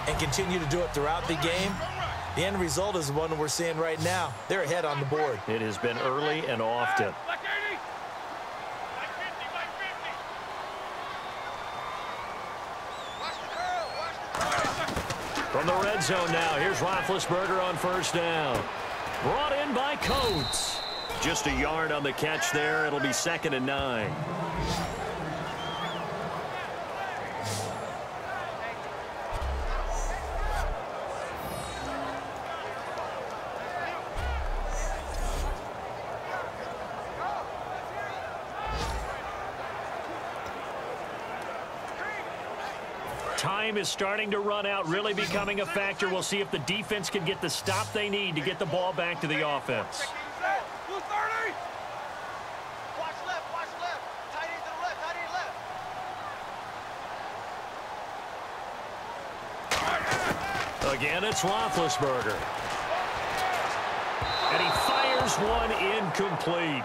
and continue to do it throughout the game, the end result is the one we're seeing right now. They're ahead on the board. It has been early and often. From the red zone now, here's Roethlisberger on 1st down. Brought in by Coates. Just a yard on the catch there. It'll be 2nd and 9. Time is starting to run out, really becoming a factor. We'll see if the defense can get the stop they need to get the ball back to the offense. Watch left. Tight end to the left. Again, it's Roethlisberger. And he fires one incomplete.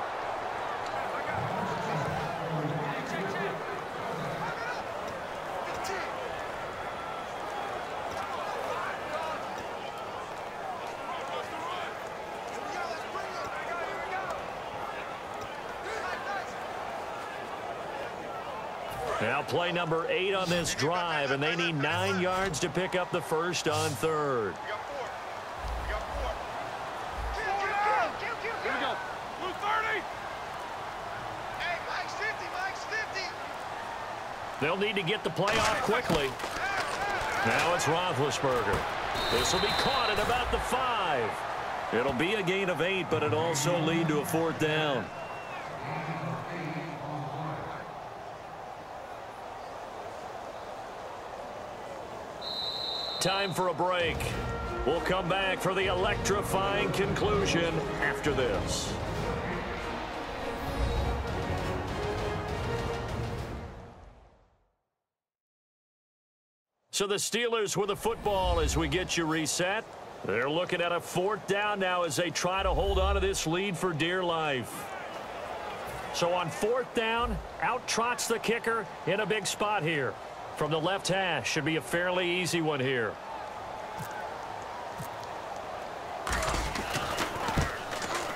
Now play number 8 on this drive, and they need 9 yards to pick up the first on third. They'll need to get the play off quickly. Now it's Roethlisberger. This will be caught at about the 5. It'll be a gain of 8, but it'll also lead to a 4th down. Time for a break. We'll come back for the electrifying conclusion after this. So the Steelers with the football as we get you reset. They're looking at a 4th down now as they try to hold on to this lead for dear life. So on 4th down, out trots the kicker in a big spot here. From the left hash, should be a fairly easy one here.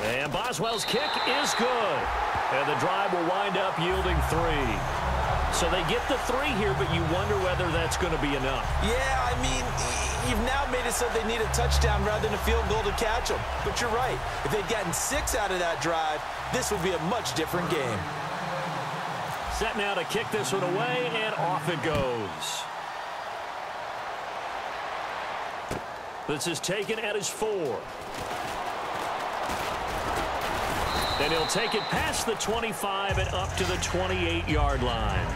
And Boswell's kick is good. And the drive will wind up yielding 3. So they get the 3 here, but you wonder whether that's going to be enough. Yeah, I mean, you've now made it so they need a touchdown rather than a field goal to catch them. But you're right. If they'd gotten 6 out of that drive, this would be a much different game. Set now to kick this one away, and off it goes. This is taken at his 4. And he'll take it past the 25 and up to the 28-yard line.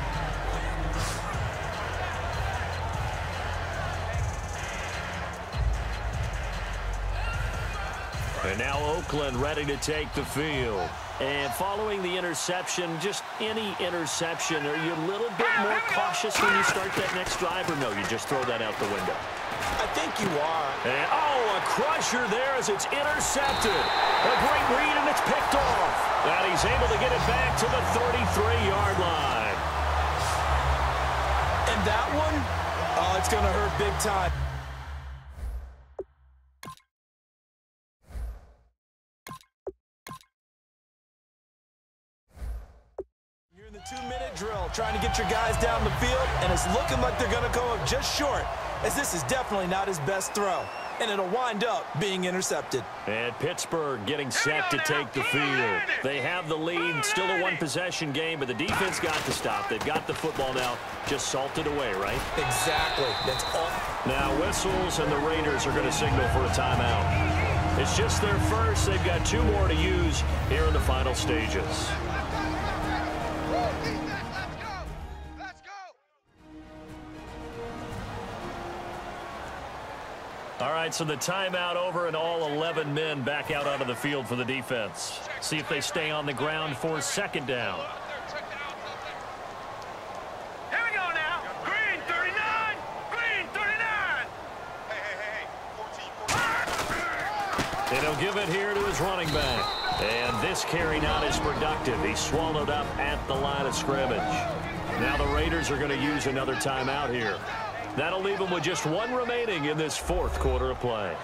And now Oakland ready to take the field. And following the interception, just any interception, are you a little bit more cautious when you start that next drive, or no, you just throw that out the window? I think you are. And, oh, a crusher there as it's intercepted. A great read, and it's picked off. And he's able to get it back to the 33-yard line. And that one, oh, it's going to hurt big time. You're in the 2-minute drill, trying to get your guys down the field, and it's looking like they're going to come up just short, as this is definitely not his best throw, and it'll wind up being intercepted. And Pittsburgh getting set to take the field. They have the lead, still a 1-possession game, but the defense got to stop. They've got the football now, just salted away, right? Exactly. That's all. Now whistles, and the Raiders are going to signal for a timeout. It's just their first. They've got 2 more to use here in the final stages. All right, so the timeout over and all 11 men back out onto the field for the defense. See if they stay on the ground for 2nd down. Here we go now. Green 39. Green 39. Hey. And he'll give it here to his running back. And this carry not as productive. He's swallowed up at the line of scrimmage. Now the Raiders are going to use another timeout here. That'll leave them with just 1 remaining in this 4th quarter of play.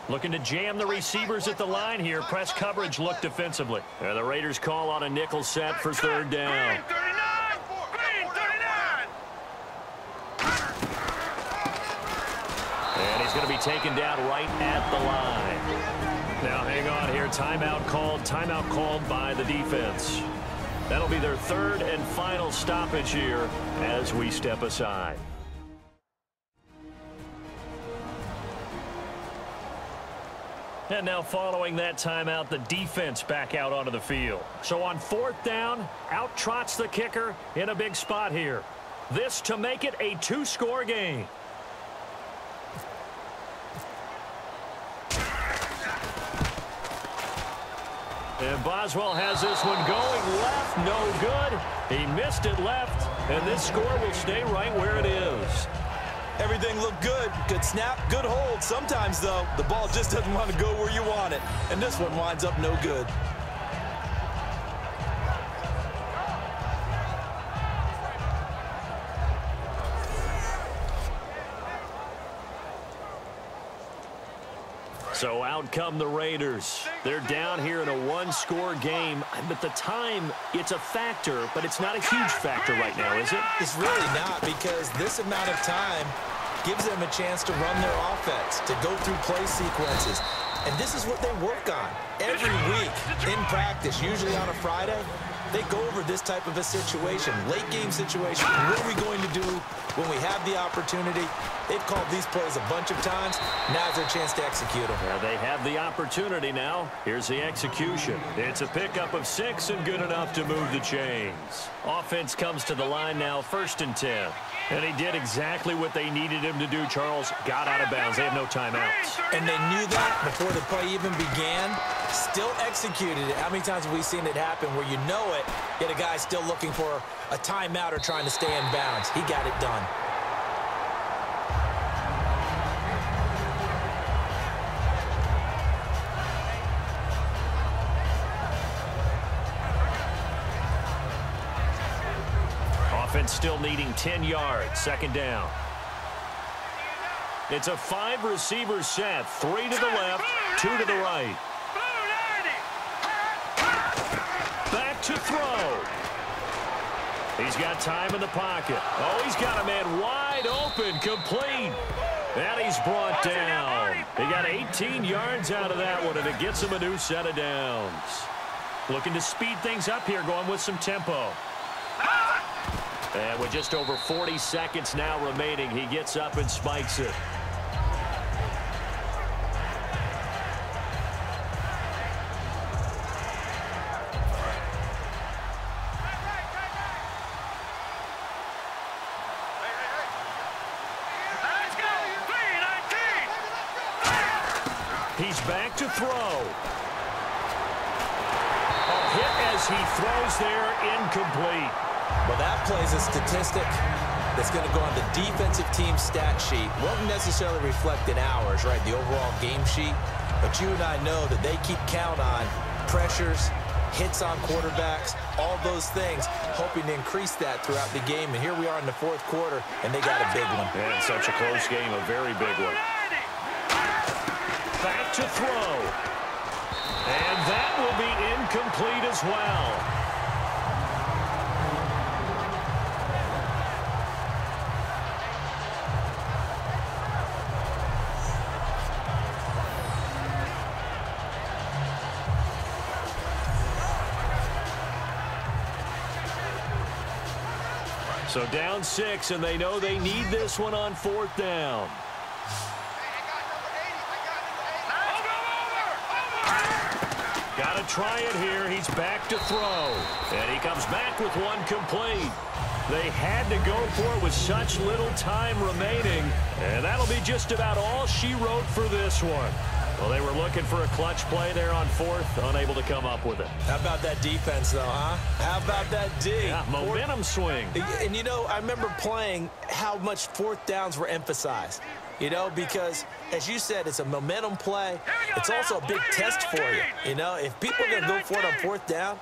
Looking to jam the receivers at the line here. Press coverage look defensively. And the Raiders call on a nickel set for 3rd down. Green 39. Green 39. And he's going to be taken down right at the line. Now hang on here. Timeout called by the defense. That'll be their 3rd and final stoppage here as we step aside. And now following that timeout, the defense back out onto the field. So on 4th down, out trots the kicker in a big spot here. This to make it a 2-score game. And Boswell has this one going left, no good. He missed it left, and this score will stay right where it is. Everything looked good. Good snap, good hold. Sometimes, though, the ball just doesn't want to go where you want it. And this one winds up no good. So out come the Raiders. They're down here in a one-score game. But the time, it's a factor, but it's not a huge factor right now, is it? It's really not, because this amount of time gives them a chance to run their offense, to go through play sequences. And this is what they work on every week in practice, usually on a Friday. They go over this type of a situation, late game situation. What are we going to do when we have the opportunity? They've called these plays a bunch of times. Now's their chance to execute them. Well, they have the opportunity now. Here's the execution. It's a pickup of 6 and good enough to move the chains. Offense comes to the line now, 1st and 10. And he did exactly what they needed him to do, Charles. Got out of bounds. They have no timeouts. And they knew that before the play even began. Still executed it. How many times have we seen it happen where you know it, yet a guy still looking for a timeout or trying to stay in bounds? He got it done. Offense still needing 10 yards. 2nd down. It's a 5-receiver set. 3 to the left, 2 to the right. Back to throw. He's got time in the pocket. Oh, he's got a man wide open, complete. And he's brought down. He got 18 yards out of that one, and it gets him a new set of downs. Looking to speed things up here, going with some tempo. And with just over 40 seconds now remaining, he gets up and spikes it. He's back to throw. A hit as he throws there, incomplete. Well, that plays a statistic that's going to go on the defensive team stat sheet. Won't necessarily reflect in ours, right, the overall game sheet. But you and I know that they keep count on pressures, hits on quarterbacks, all those things, hoping to increase that throughout the game. And here we are in the 4th quarter, and they got a big one. And such a close game, a very big one. Back to throw. And that will be incomplete as well. So down 6, and they know they need this one on 4th down. Got to try it here. He's back to throw. And he comes back with one complete. They had to go for it with such little time remaining. And that'll be just about all she wrote for this one. Well, they were looking for a clutch play there on 4th, unable to come up with it. How about that defense, though, huh? How about that D? Yeah, momentum swing. And, you know, I remember playing how much 4th downs were emphasized. You know, because, as you said, it's a momentum play. It's also a big test for you. You know, if people are going to go for it on 4th down,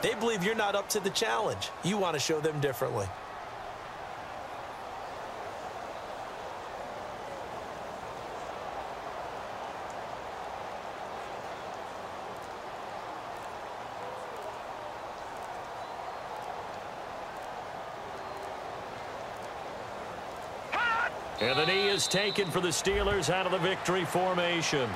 they believe you're not up to the challenge. You want to show them differently. And the knee is taken for the Steelers out of the victory formation.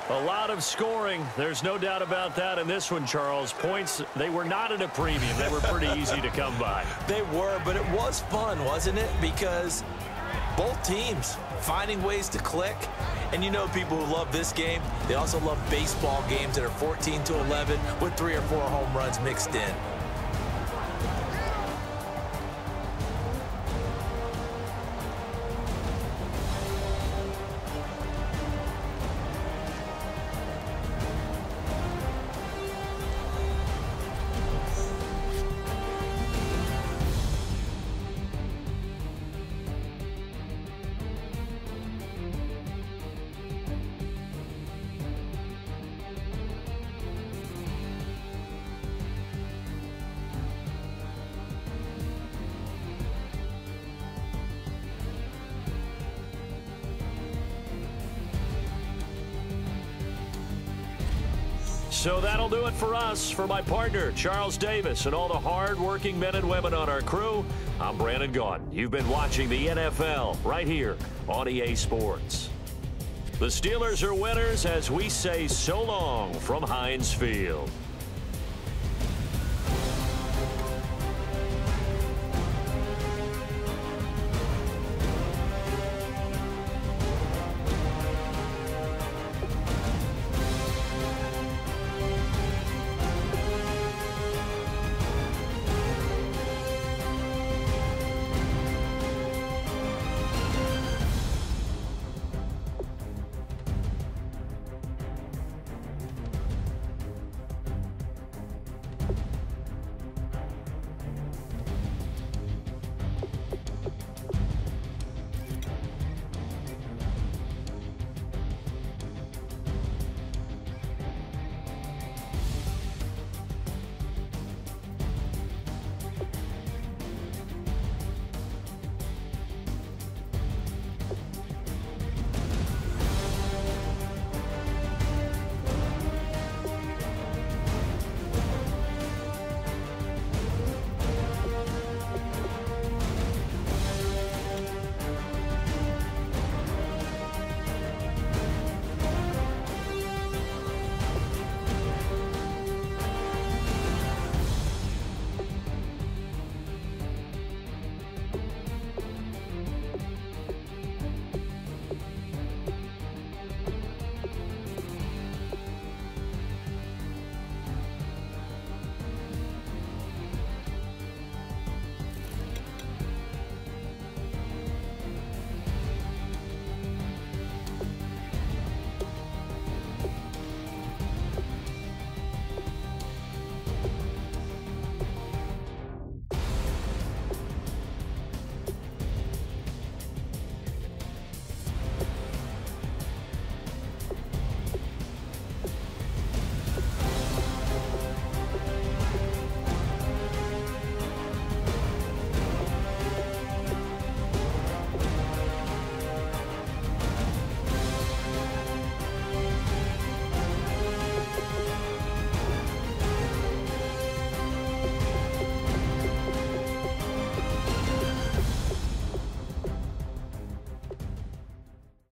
A lot of scoring. There's no doubt about that in this one, Charles. Points, they were not at a premium. They were pretty easy to come by. They were, but it was fun, wasn't it? Because both teams finding ways to click. And you know people who love this game, they also love baseball games that are 14-11 with 3 or 4 home runs mixed in. So that'll do it for us. For my partner, Charles Davis, and all the hard-working men and women on our crew, I'm Brandon Gaudin. You've been watching the NFL right here on EA Sports. The Steelers are winners as we say so long from Heinz Field.